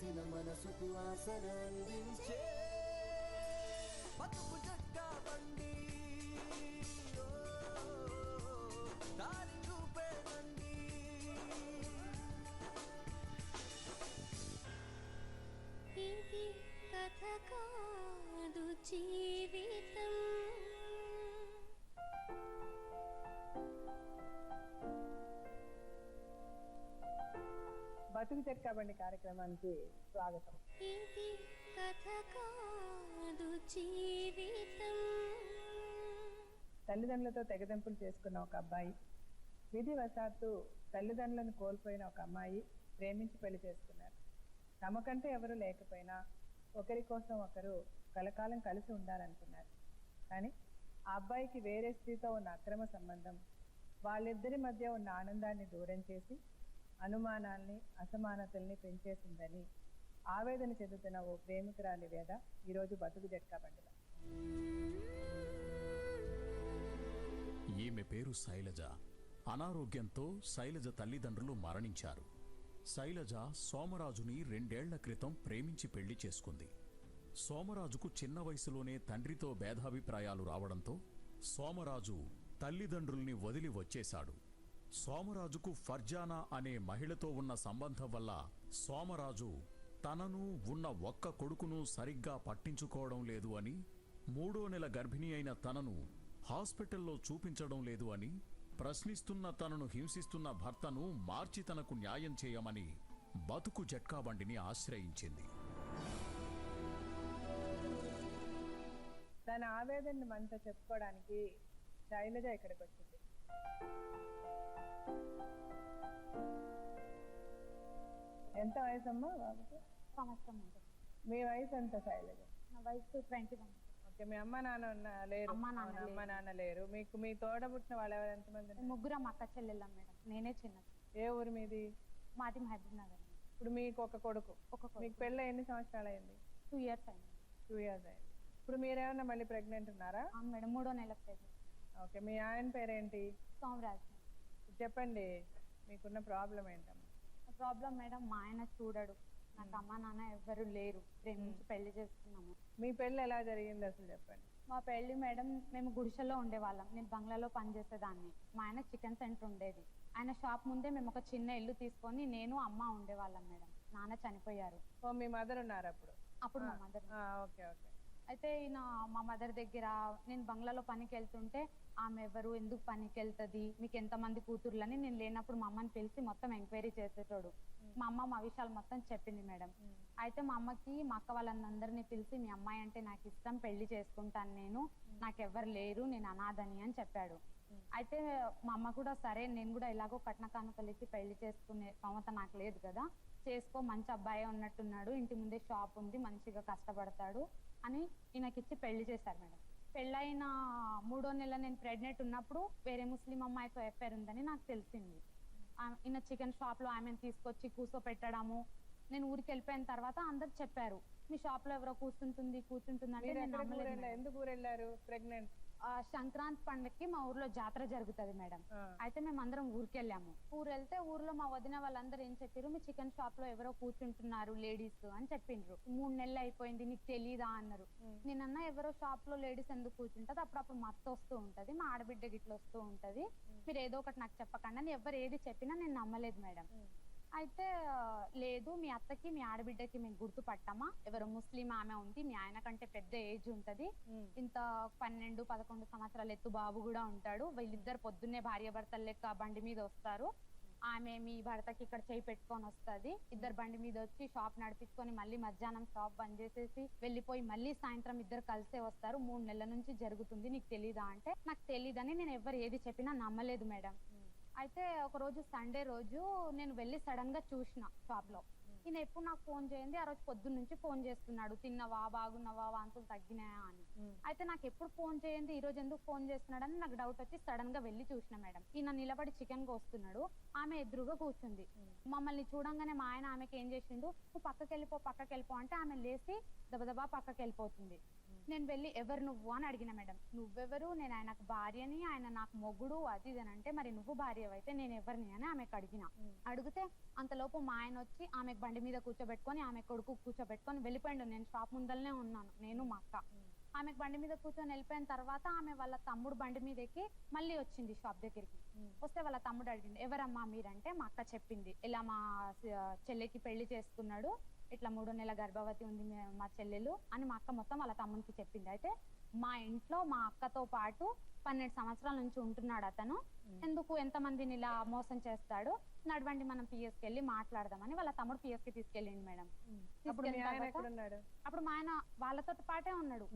అలసిన మనసుకు ఆసనందించే బతుకు జట్కా బండి ఓ, దారి చూపే బండి. ఇది కథ కాదు జీవితం. బతుకు చెట్కాబండి కార్యక్రమానికి స్వాగతం. ఇది కథ కాదు జీవితం. తల్లిదండ్రులతో తెగదెంపులు చేసుకున్న ఒక అబ్బాయి, విధివశాత్తు తల్లిదండ్రులను కోల్పోయిన ఒక అమ్మాయి ప్రేమించి పెళ్లి చేసుకున్నారు. తమకంటే ఎవరు లేకపోయినా ఒకరి కోసం ఒకరు కలకాలం కలిసి ఉండాలనుకున్నారు. కానీ ఆ అబ్బాయికి వేరే స్త్రీతో ఉన్న అక్రమ సంబంధం వాళ్ళిద్దరి మధ్య ఉన్న ఆనందాన్ని దూరం చేసి అనుమానాల్ని అసమానతల్ని పెంచేసిందని ఆవేదన చెందుతున్న ఓ ప్రేమికురాలి వేద ఈరోజు బతుకు జట్కా బండిలో. ఈమె పేరు శైలజ. అనారోగ్యంతో శైలజ తల్లిదండ్రులు మరణించారు. శైలజ సోమరాజుని 2 ఏళ్ల క్రితం ప్రేమించి పెళ్లి చేసుకుంది. సోమరాజుకు చిన్న వయసులోనే తండ్రితో భేదాభిప్రాయాలు రావడంతో సోమరాజు తల్లిదండ్రుల్ని వదిలి వచ్చేశాడు. సోమరాజుకు ఫర్జానా అనే మహిళతో ఉన్న సంబంధం వల్ల సోమరాజు తనను ఉన్న ఒక్క కొడుకును సరిగ్గా పట్టించుకోవడం లేదు అని, 3వ నెల గర్భిణి అయిన తనను హాస్పిటల్లో చూపించడం లేదు అని, ప్రశ్నిస్తున్న తనను హింసిస్తున్న భర్తను మార్చి తనకు న్యాయం చేయమని బతుకు జట్కా బండిని ఆశ్రయించింది. తన ఆవేదనని మనతో చెప్పుకోవడానికి శైలజ ఇక్కడికి వచ్చింది. ఎంత వయసు అమ్మా బాబుకి? సంవత్సరం ఉంటుంది. మీ వయసు ఎంత శైలజ? నా వయసు 21. ఓకే, మీ అమ్మ నాన్న లేరు? అమ్మ నాన్న లేరు. మీకు మీ తోడబుట్టిన వాళ్ళు ఎవరు, ఎంతమంది? ముగ్గురం అక్క చెల్లెళ్ళం మేడం. నేనే చిన్నది. ఏ ఊరు మీది? మాది మహబూబ్ నగర్. ఇప్పుడు మీకు ఒక కొడుకు. మీకు పెళ్ళి ఎన్ని సంవత్సరాలు అయింది? 2 years అయింది. 2 years అయింది. ఇప్పుడు మీరేమన్నా మళ్ళీ ప్రెగ్నెంట్ ఉన్నారా? మేడం 3వ నెల ప్రెగ్నెంట్. ఓకే, మీ ఆయన పేరేంటి? సోమరాజ్. చెప్పండి, మీకున్న ప్రాబ్లం ఏంటమ్మా? ప్రాబ్లం మేడం, మా ఆయన చూడడు. నాకు అమ్మ నాన్న ఎవ్వరు లేరు. ప్రేమించి పెళ్లి చేసుకున్నాము. మీ పెళ్ళి ఎలా జరిగింది అసలు చెప్పండి. మా పెళ్లి మేడం, మేము గుడిసెలో ఉండేవాళ్ళం. నేను బంగ్లాలో పనిచేసేదాన్ని. మా ఆయన చికెన్ సెంటర్ ఉండేది. ఆయన షాప్ ముందే మేము ఒక చిన్న ఇల్లు తీసుకొని నేను అమ్మ ఉండేవాళ్ళం మేడం. నాన్న చనిపోయారు. ఓ, మీ మదర్ ఉన్నారు అప్పుడు? అప్పుడు మా మదర్. Okay okay. అయితే ఈయన మా మదర్ దగ్గర నేను బంగ్లాలో పనికి వెళ్తుంటే, ఆమె ఎవరు, ఎందుకు పనికి వెళ్తుంది, మీకు ఎంతమంది కూతుర్లని, నేను లేనప్పుడు మా అమ్మని పిలిచి మొత్తం ఎంక్వైరీ చేసేటోడు. మా అమ్మ మా విషయాలు మొత్తం చెప్పింది మేడం. అయితే మా అమ్మకి మా అక్క వాళ్ళందరినీ పిలిచి, మీ అమ్మాయి అంటే నాకు ఇష్టం, పెళ్లి చేసుకుంటాను నేను, నాకెవ్వరు లేరు, నేను అనాథని అని చెప్పాడు. అయితే మా అమ్మ కూడా సరే, నేను కూడా ఇలాగో కట్న కానుకలికి పెళ్లి చేసుకునే స్తోమత నాకు లేదు కదా, చేసుకో, మంచి అబ్బాయి ఉన్నట్టున్నాడు, ఇంటి ముందే షాప్ ఉంది, మంచిగా కష్టపడతాడు అని ఈయనకిచ్చి పెళ్లి చేశారు మేడం. పెళ్ళైన 3వ నెల నేను ప్రెగ్నెంట్ ఉన్నప్పుడు వేరే ముస్లిం అమ్మాయితో ఎఫ్ఐఆర్ ఉందని నాకు తెలిసింది. ఈయన చికెన్ షాప్ లో ఆమెను తీసుకొచ్చి కూర్చోపెట్టడము. నేను ఊరికి వెళ్ళిపోయిన తర్వాత అందరు చెప్పారు, మీ షాప్ లో ఎవరో కూర్చుంటుంది అంటే. ఎందుకు ఊరు వెళ్ళారు? ప్రెగ్నెంట్. సంక్రాంతి పండుగకి మా ఊర్లో జాతర జరుగుతుంది మేడం. అయితే మేము అందరం ఊరికి వెళ్ళాము. ఊరు వెళ్తే ఊర్లో మా వదిన వాళ్ళందరూ ఏం చెప్పారు, మీ చికెన్ షాప్ లో ఎవరో కూర్చుంటున్నారు లేడీస్ అని చెప్పిండ్రు. 3 నెలలు అయిపోయింది, నీకు తెలీదా అన్నారు. నేనన్నా ఎవరో షాప్ లో లేడీస్ ఎందుకు కూర్చుంటది, అప్పుడప్పుడు మా అత్త వస్తూ ఉంటది, మా ఆడబిడ్డ గిట్ల వస్తూ ఉంటది, మీరు ఏదో ఒకటి నాకు చెప్పకండి. ఎవరు ఏది చెప్పినా నేను నమ్మలేదు మేడం. అయితే లేదు, మీ అత్తకి మీ ఆడబిడ్డకి మేము గుర్తుపట్టామా, ఎవరు ముస్లిం ఆమె ఉంది, మీ ఆయన కంటే పెద్ద ఏజ్ ఉంటది, ఇంత 12-11 సంవత్సరాల ఎత్తు బాబు కూడా ఉంటాడు, వీళ్ళిద్దరు పొద్దున్నే భార్యాభర్తలు లెక్క బండి మీద వస్తారు, ఆమె మీ భర్తకి ఇక్కడ చేయి పెట్టుకొని వస్తుంది, ఇద్దరు బండి మీద వచ్చి షాప్ నడిపించుకొని మళ్ళీ మధ్యాహ్నం షాప్ బంద్ చేసేసి వెళ్ళిపోయి మళ్ళీ సాయంత్రం ఇద్దరు కలిసే వస్తారు, 3 నెలల నుంచి జరుగుతుంది, నీకు తెలీదా అంటే, నాకు తెలీదని నేను ఎవరు ఏది చెప్పినా నమ్మలేదు మేడం. అయితే ఒక రోజు సండే రోజు నేను వెళ్ళి సడన్ గా చూసిన షాప్ లో, ఈయన ఎప్పుడు నాకు ఫోన్ చేయండి, ఆ రోజు పొద్దున్న నుంచి ఫోన్ చేస్తున్నాడు, తిన్నవా, బాగున్నావా, వాంతులు తగ్గినాయా అని. అయితే నాకు ఎప్పుడు ఫోన్ చేయండి, ఈ రోజు ఎందుకు ఫోన్ చేస్తున్నాడు అని నాకు డౌట్ వచ్చి సడన్ గా వెళ్ళి చూసిన మేడం. ఈయన నిలబడి చికెన్ కోస్తున్నాడు, ఆమె ఎదురుగా కూర్చుంది. మమ్మల్ని చూడంగానే మా ఆయన ఆమెకి ఏం చేసిండు, నువ్వు పక్కకెళ్ళిపో అంటే ఆమె లేచి దబదబా పక్కకి వెళ్ళిపోతుంది. నేను వెళ్ళి ఎవరు నువ్వు అని అడిగిన మేడం. నువ్వెవరు, నేను ఆయనకు భార్యని, ఆయన నాకు మొగుడు అది ఇది అని అంటే, మరి నువ్వు భార్య అయితే నేను ఎవరిని అని ఆమెకు అడిగిన. అడిగితే అంతలోపు మా ఆయన వచ్చి ఆమెకు బండి మీద కూర్చోబెట్టుకొని ఆమె కొడుకు కూర్చోబెట్టుకొని వెళ్ళిపోయిండు. నేను షాప్ ముందరనే ఉన్నాను, నేను మా అక్క. ఆమెకు బండి మీద కూర్చొని వెళ్ళిపోయిన తర్వాత ఆమె వాళ్ళ తమ్ముడు బండి మీద ఎక్కి మళ్ళీ వచ్చింది షాప్ దగ్గరికి. వస్తే వాళ్ళ తమ్ముడు అడిగింది, ఎవరమ్మా మీరంటే మా అక్క చెప్పింది, ఇలా మా చెల్లికి పెళ్లి చేసుకున్నాడు, ఇట్లా 3 నెలల గర్భవతి ఉంది మా చెల్లెలు అని మా అక్క మొత్తం వాళ్ళ తమ్మునికి చెప్పింది. అయితే మా ఇంట్లో మా అక్కతో పాటు 12 సంవత్సరాల నుంచి ఉంటున్నాడు అతను, ఎందుకు ఎంతమందిని ఇలా మోసం చేస్తాడు, నడవండి మనం పిఎస్కి వెళ్ళి మాట్లాడదామని వాళ్ళ తమ్ముడు పిఎస్కి తీసుకెళ్ళింది మేడం. అప్పుడు మా ఆయన వాళ్ళతో పాటే ఉన్నాడు.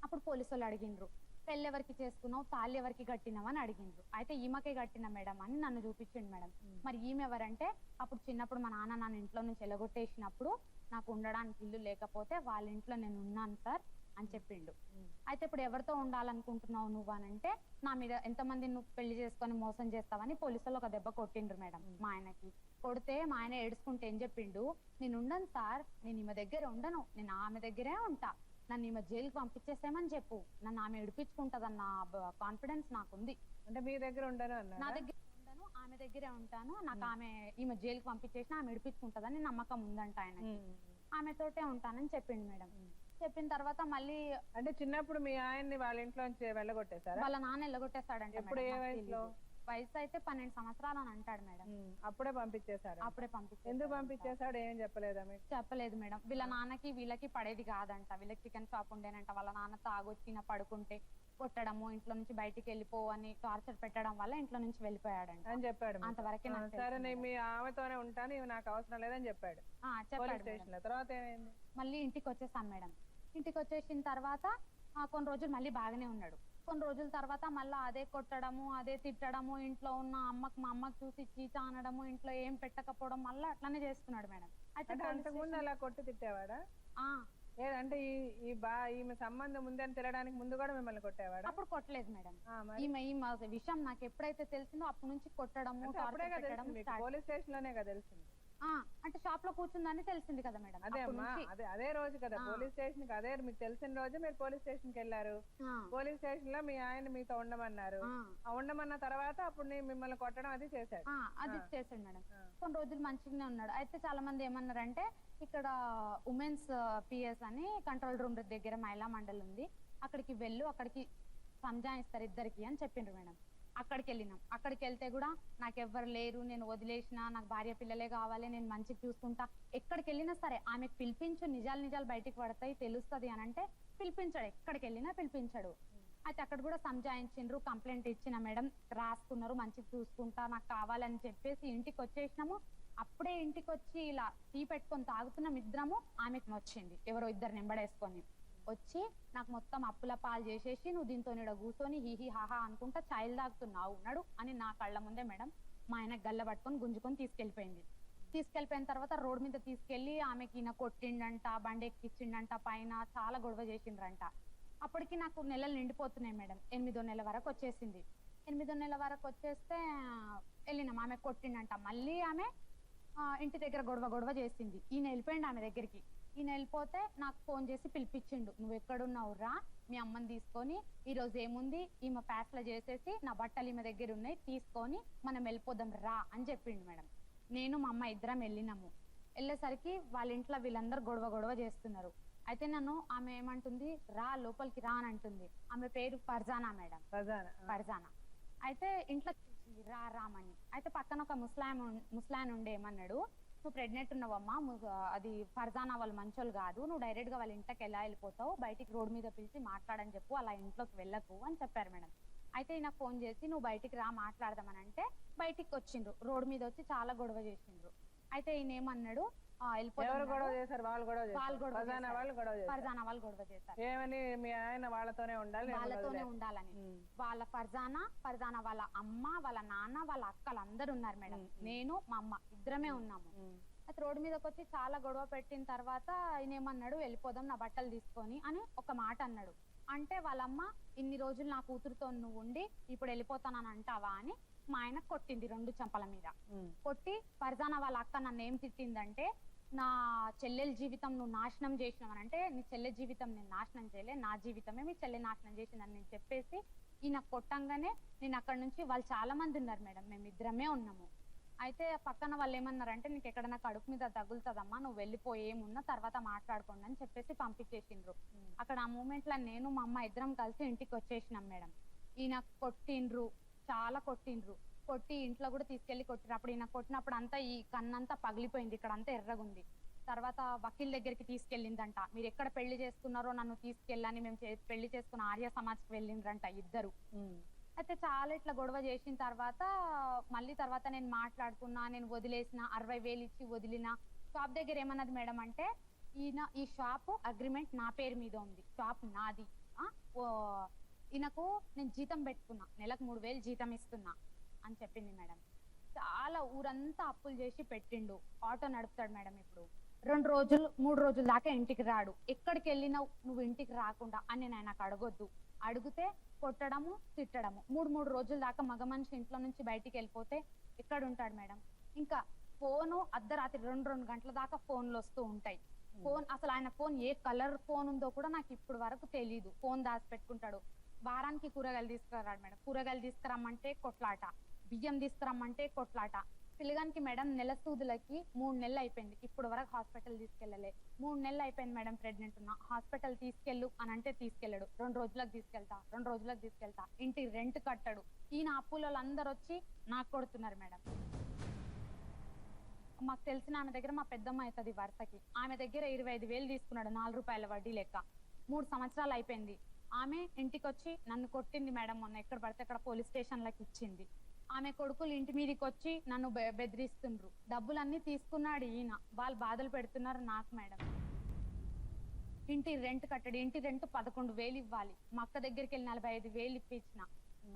అప్పుడు పోలీసు వాళ్ళు అడిగిండ్రు, పెళ్ళి ఎవరికి చేసుకున్నావు, తాళి ఎవరికి కట్టినావు అని అడిగిండ్రు. అయితే ఈమెకే కట్టిన మేడం అని నన్ను చూపించిండు మేడం. మరి ఈమె ఎవరంటే, అప్పుడు చిన్నప్పుడు మా నాన్న నన్ను ఇంట్లో నుంచి ఎలగొట్టేసినప్పుడు నాకు ఉండడానికి ఇల్లు లేకపోతే వాళ్ళ ఇంట్లో నేను ఉన్నాను సార్ అని చెప్పిండు. అయితే ఇప్పుడు ఎవరితో ఉండాలనుకుంటున్నావు నువ్వు అని అంటే, నా మీద ఎంతమంది నువ్వు పెళ్లి చేసుకొని మోసం చేస్తావని పోలీసులు ఒక దెబ్బ కొట్టిండ్రు మేడం మా ఆయనకి. కొడితే మా ఆయన ఏడుచుకుంటే ఏం చెప్పిండు, నేను ఉండను సార్, నేను ఈమె దగ్గర ఉండను, నేను ఆమె దగ్గరే ఉంటా, నన్ను ఈమె జైలుకి పంపించేసేమని చెప్పు, నన్ను ఆమె ఏడిపించుకుంటదన్న కాన్ఫిడెన్స్ నాకుంది. అంటే మీ దగ్గర ఉండను అన్నా? నా దగ్గర ఉండను, ఆమె దగ్గరే ఉంటాను, నాకు ఆమె ఈమె జైలుకి పంపించేసినా ఆమె ఏడిపించుకుంటదని నమ్మకం ఉందంట ఆయనకి, ఆమెతోటే ఉంటానని చెప్పిండు మేడం. చెప్పిన తర్వాత మళ్ళీ అంటే చిన్నప్పుడు మీ ఆయన్ని వాళ్ళ ఇంట్లోంచి వెళ్ళగొట్టేశారా? వాళ్ళ నాన్న వెళ్ళగొట్టేస్తాడంట. ఎప్పుడు, ఏ వయసులో? వయసు అయితే 12 సంవత్సరాలు అని అంటాడు మేడం. అప్పుడే పంపించేశారు? అప్పుడే పంపించారు. ఎందుకు పంపించేశాడు, ఏం చెప్పలేదా మీకు? చెప్పలేదు మేడం. వీళ్ళ నాన్నకి వీళ్ళకి పడేది కాదంట, వీళ్ళకి చికెన్ షాప్ ఉండేనంట. వాళ్ళ నాన్న తాగొచ్చిన పడుకుంటే కొట్టడము, ఇంట్లో నుంచి బయటికి వెళ్ళిపో అని టార్చర్ పెట్టడం వల్ల ఇంట్లో నుంచి వెళ్ళిపోయాడంట అని చెప్పాడు. అంతవరకే. సరే నేను మీ ఆమెతోనే ఉంటాను, ఇవి నాకు అవసరం లేదని చెప్పాడు స్టేషన్ లో. తర్వాత ఏమైంది? మళ్ళీ ఇంటికి వచ్చేసాం మేడం. ఇంటికి వచ్చేసిన తర్వాత కొన్ని రోజులు మళ్ళీ బాగానే ఉన్నాడు. కొన్ని రోజుల తర్వాత మళ్ళీ అదే కొట్టడము, అదే తిట్టడము, ఇంట్లో ఉన్న మా అమ్మకి చూసి చీచా అనడము, ఇంట్లో ఏం పెట్టకపోవడం, మళ్ళీ అట్లానే చేస్తున్నాడు మేడం. అయితే అంతకుముందు అలా కొట్టి తిట్టేవాడా? లేదంటే ఈమె సంబంధం ఉందని తెలియడానికి ముందు కూడా మిమ్మల్ని కొట్టేవాడా? అప్పుడు కొట్టలేదు మేడం. ఈమె విషయం నాకు ఎప్పుడైతే తెలిసిందో అప్పటి నుంచి కొట్టడము, పోలీస్ స్టేషన్ లోనే కదా తెలిసింది. అంటే షాప్ లో కూర్చుందని తెలిసింది కదా మేడం. అదే అమ్మా, అదే రోజు కదా పోలీస్ స్టేషన్ కి. అదే మీకు తెలిసిన రోజు మీరు పోలీస్ స్టేషన్ కి వెళ్ళారు. పోలీస్ స్టేషన్ లో మీ ఆయన మీతో ఉండమన్నారు. ఉండమన్న తర్వాత అప్పుడు మిమ్మల్ని కొట్టడం అది చేశాడు. అది చేశాడు మేడం. కొన్ని రోజులు మంచిగానే ఉన్నాడు. అయితే చాలా మంది ఏమన్నారంటే, ఇక్కడ ఉమెన్స్ పిఎస్ అని కంట్రోల్ రూమ్ దగ్గర మహిళా మండలి ఉంది, అక్కడికి వెళ్ళు, అక్కడికి సంజాయిస్తారు ఇద్దరికి అని చెప్పిండ్రు మేడం. అక్కడికి వెళ్ళినాం. అక్కడికి వెళ్తే కూడా నాకెవ్వరు లేరు, నేను వదిలేసిన, నాకు భార్య పిల్లలే కావాలి, నేను మంచిగా చూసుకుంటా. ఎక్కడికి వెళ్ళినా సరే ఆమెకు పిలిపించు, నిజాలు బయటికి పడతాయి తెలుస్తుంది అని అంటే పిలిపించాడు. ఎక్కడికి వెళ్ళినా పిలిపించాడు. అయితే అక్కడ కూడా సంజాయించిండ్రు, కంప్లైంట్ ఇచ్చిన మేడం, రాసుకున్నారు, మంచిగా చూసుకుంటా, నాకు కావాలని చెప్పేసి ఇంటికి వచ్చేసినాము. అప్పుడే ఇంటికి వచ్చి ఇలా టీ పెట్టుకొని తాగుతున్నాం ఇద్దరము. ఆమెకు వచ్చింది ఎవరో ఇద్దరు నెంబడేసుకొని వచ్చి నాకు మొత్తం అప్పుల పాలు చేసేసి, నువ్వు దీంతో కూర్చొని హీహీ హాహా అనుకుంటా చాయలు తాగుతున్నావు ఉన్నాడు అని నా కళ్ళ ముందే మేడం మా ఆయన గల్ల పట్టుకొని గుంజుకొని తీసుకెళ్లిపోయింది. తీసుకెళ్లిపోయిన తర్వాత రోడ్ మీద తీసుకెళ్లి ఆమెకి ఈయన కొట్టిండంట, బండి ఎక్కిచ్చిండంట, పైన చాలా గొడవ చేసిండ్రంట. అప్పటికి నాకు నెలలు నిండిపోతున్నాయి మేడం. 8వ నెల వరకు వచ్చేసింది. 8వ నెల వరకు వచ్చేస్తే వెళ్ళినాం. ఆమె కొట్టిండంట. మళ్ళీ ఆమె ఇంటి దగ్గర గొడవ చేసింది. ఈయన వెళ్ళిపోయిండు ఆమె దగ్గరికి. ఈయన వెళ్ళిపోతే నాకు ఫోన్ చేసి పిలిపించిండు, నువ్వు ఎక్కడున్నావు రా, మీ అమ్మని తీసుకొని ఈ రోజు ఏముంది, ఈమె ప్యాస్ల చేసేసి నా బట్టలు ఈమె దగ్గర ఉన్నాయి, తీసుకొని మనం వెళ్ళిపోదాం రా అని చెప్పిండు మేడం. నేను మా అమ్మ ఇద్దరం వెళ్ళినాము. వెళ్ళేసరికి వాళ్ళ ఇంట్లో వీళ్ళందరూ గొడవ చేస్తున్నారు. అయితే నన్ను ఆమె ఏమంటుంది, రా లోపలికి రా అని అంటుంది. ఆమె పేరు ఫర్జానా మేడం. ఫర్జానా. అయితే ఇంట్లో రామని. అయితే పక్కన ఒక ముస్లాన్ ఉండే ఏమన్నాడు, నువ్వు ప్రెగ్నెంట్ ఉన్నావమ్మా, అది ఫర్జానా వాళ్ళు మంచోళ్ళు కాదు, నువ్వు డైరెక్ట్ గా వాళ్ళ ఇంటికి ఎలా వెళ్ళిపోతావు, బయటికి రోడ్ మీద పిలిచి మాట్లాడని చెప్పు, అలా ఇంట్లోకి వెళ్ళకు అని చెప్పారు మేడం. అయితే ఈయన ఫోన్ చేసి నువ్వు బయటికి రా మాట్లాడదామని అంటే బయటికి వచ్చిండ్రు. రోడ్ మీద వచ్చి చాలా గొడవ చేసిండ్రు. అయితే ఈయన ఏమన్నాడు, ఫర్జానా వాళ్ళు గొడవ చేశారు. ఏమని? మీ ఆయన వాళ్ళతోనే ఉండాలని. వాళ్ళ ఫర్జానా వాళ్ళ అమ్మ, వాళ్ళ నాన్న, వాళ్ళ అక్కలు అందరు ఉన్నారు మేడం. నేను మా అమ్మ ఇద్దరమే ఉన్నాము. అయితే రోడ్డు మీదకి వచ్చి చాలా గొడవ పెట్టిన తర్వాత ఈయన ఏమన్నాడు, వెళ్ళిపోదాం నా బట్టలు తీసుకొని అని ఒక మాట అన్నాడు. అంటే వాళ్ళమ్మ, ఇన్ని రోజులు నా కూతురుతో నువ్వు ఉండి ఇప్పుడు వెళ్ళిపోతానని అంటావా అని మా ఆయన కొట్టింది 2 చెంపల మీద. కొట్టి ఫర్జానా వాళ్ళ అక్క నన్ను ఏం తిట్టిందంటే, నా చెల్లెల జీవితం నువ్వు నాశనం చేసినావు అని అంటే, నీ చెల్లె జీవితం నేను నాశనం చేయలే, నా జీవితమే మీ చెల్లె నాశనం చేసిందని నేను చెప్పేసి ఈయన కొట్టంగానే నేను అక్కడ నుంచి, వాళ్ళు చాలా మంది ఉన్నారు మేడం, మేము ఇద్దరమే ఉన్నాము. అయితే పక్కన వాళ్ళు ఏమన్నారంటే, నీకు ఎక్కడన్నా కడుపు మీద తగులుతుందమ్మా, నువ్వు వెళ్ళిపోయి ఏమున్నా తర్వాత మాట్లాడుకోండి అని చెప్పేసి పంపించేసిండ్రు. అక్కడ ఆ మూమెంట్ లో నేను మా అమ్మ ఇద్దరం కలిసి ఇంటికి వచ్చేసినాం మేడం. ఈయన కొట్టిండ్రు, చాలా కొట్టిండ్రు, కొట్టి ఇంట్లో కూడా తీసుకెళ్లి కొట్టిరు. అప్పుడు ఈయన కొట్టినప్పుడు అంతా ఈ కన్నంతా పగిలిపోయింది, ఇక్కడ అంతా ఎర్రగుంది. తర్వాత వకీల్ దగ్గరికి తీసుకెళ్ళిందంట, మీరు ఎక్కడ పెళ్లి చేసుకున్నారో నన్ను తీసుకెళ్ళని, మేము పెళ్లి చేసుకున్న ఆర్య సమాజ్కి వెళ్ళిండ్రంట ఇద్దరు. అయితే చాలా ఇట్లా గొడవ చేసిన తర్వాత మళ్ళీ తర్వాత నేను మాట్లాడుకున్నా, నేను వదిలేసిన, 60,000 ఇచ్చి వదిలిన. షాప్ దగ్గర ఏమన్నది మేడం అంటే, ఈ షాప్ అగ్రిమెంట్ నా పేరు మీద ఉంది, షాప్ నాది, ఈయనకు నేను జీతం పెట్టుకున్నా, నెలకు 3,000 జీతం ఇస్తున్నా అని చెప్పింది మేడం. చాలా ఊరంతా అప్పులు చేసి పెట్టిండు. ఆటో నడుపుతాడు మేడం. ఇప్పుడు 2 రోజులు 3 రోజుల దాకా ఇంటికి రాడు. ఎక్కడికి వెళ్ళినావు నువ్వు ఇంటికి రాకుండా అని నేను ఆయనకు అడగొద్దు. అడిగితే కొట్టడము, తిట్టడము. 3 రోజుల దాకా మగ మనిషి ఇంట్లో నుంచి బయటికి వెళ్ళిపోతే ఎక్కడ ఉంటాడు మేడం? ఇంకా ఫోను అర్ధరాత్రి 2 గంటల దాకా ఫోన్లు వస్తూ ఉంటాయి. ఫోన్ అసలు ఆయన ఫోన్ ఏ కలర్ ఫోన్ ఉందో కూడా నాకు ఇప్పుడు వరకు తెలీదు. ఫోన్ దాచి పెట్టుకుంటాడు. వారానికి కూరగాయలు తీసుకురాడు మేడం. కూరగాయలు తీసుకురమ్మంటే కొట్లాట, బియ్యం తీసుకురమ్మంటే కొట్లాట. పిల్లగానికి మేడం నెల సూదులకి 3 నెలలు అయిపోయింది, ఇప్పుడు వరకు హాస్పిటల్ తీసుకెళ్ళలే. 3 నెలలు అయిపోయింది మేడం ప్రెగ్నెంట్ ఉన్నా. హాస్పిటల్ తీసుకెళ్ళు అని అంటే తీసుకెళ్ళాడు. 2 రోజులకు తీసుకెళ్తా, 2 రోజులకు తీసుకెళ్తా. ఇంటి రెంట్ కట్టాడు. ఈయన అప్పుల వాళ్ళందరూ వచ్చి నాకు కొడుతున్నారు మేడం. మాకు తెలిసిన ఆమె దగ్గర మా పెద్దమ్మ అవుతుంది వరుసకి, ఆమె దగ్గర 25,000 తీసుకున్నాడు, 4 రూపాయల వడ్డీ లెక్క. 3 సంవత్సరాలు అయిపోయింది. ఆమె ఇంటికి వచ్చి నన్ను కొట్టింది మేడం. మొన్న ఎక్కడ పడితే అక్కడ పోలీస్ స్టేషన్లకు ఇచ్చింది. ఆమె కొడుకులు ఇంటి మీదకి వచ్చి నన్ను బెదిరిస్తుండ్రు. డబ్బులన్నీ తీసుకున్నాడు ఈయన. వాళ్ళు బాధలు పెడుతున్నారు నాకు మేడం. ఇంటి రెంట్ కట్టడు. ఇంటి రెంట్ 11,000 ఇవ్వాలి. మా అక్క దగ్గరికి వెళ్ళి 45,000 ఇప్పించిన.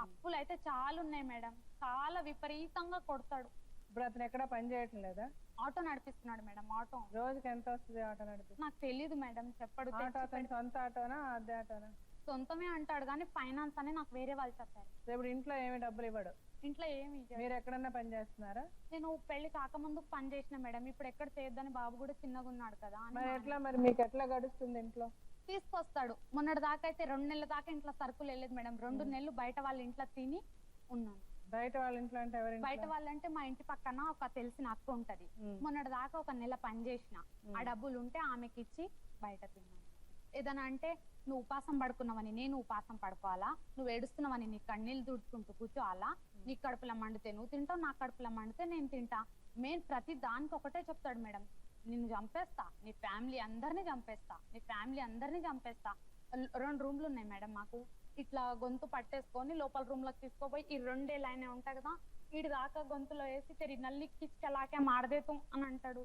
అప్పులు అయితే చాలా ఉన్నాయి మేడం. చాలా విపరీతంగా కొడతాడు. ఇప్పుడు అతను ఎక్కడ పని చేయటం లేదా? ఆటో నడిపిస్తున్నాడు మేడం. ఆటో రోజుకి ఎంత వస్తుంది ఆటో నడిపి? నాకు తెలియదు మేడం. చెప్పడు. ఆటో అతని సొంత ఆటోనా అద్దె ఆటోనా? సొంతమే అంటాడు కానీ ఫైనాన్స్ అని నాకు వేరే వాళ్ళు చెప్పారు. ఇప్పుడు ఇంట్లో ఏమి డబ్బులు ఇవ్వడు? ఇంట్లో ఏమి. మీరు ఎక్కడన్నా పని చేస్తున్నారా? నేను పెళ్లి కాకముందు పని చేసిన మేడం. ఇప్పుడు ఎక్కడ చేయొద్దని, బాబు కూడా చిన్నగా ఉన్నాడు కదా. మరి ఎట్లా, మరి మీకు ఎట్లా గడుస్తుంది ఇంట్లో? తీసుకొస్తాడు. మొన్నటి దాకా అయితే 2 నెలల దాకా ఇంట్లో సరుకులు వెళ్ళలేదు మేడం. 2 నెలలు బయట వాళ్ళ ఇంట్లో తిని ఉన్నాను. బయట వాళ్ళ ఇంట్లో అంటే ఎవరి? బయట వాళ్ళంటే మా ఇంటి పక్కన ఒక తెలిసిన అక్క ఉంటది. మొన్నటి దాకా 1 నెల పని చేసిన. ఆ డబ్బులు ఉంటే ఆమెకి ఇచ్చి బయట తిన్నాను. ఏదైనా అంటే, నువ్వు ఉపాసం పడుకున్నావని నేను ఉపాసం పడుకోవాలా? నువ్వు ఏడుస్తున్నావని నీ కన్నీళ్ళు తుడుచుకుంటూ కూర్చోవాలా? నీ కడుపులో మండితే నువ్వు తింటావు, నా కడుపులో మండితే నేను తింటా. మెయిన్ ప్రతి దానికి ఒకటే చెప్తాడు మేడం, నిన్ను చంపేస్తా, నీ ఫ్యామిలీ అందరినీ చంపేస్తా, నీ ఫ్యామిలీ అందరినీ చంపేస్తా. 2 రూమ్లు ఉన్నాయి మేడం మాకు. ఇట్లా గొంతు పట్టేసుకొని లోపల రూమ్ లోకి తీసుకోపోయి ఈ 2 లైన్ ఉంటాయి కదా, వీడి దాకా గొంతులో వేసి తెరి నల్లి కిచ్కెలాకే మారదేతం అని అంటాడు.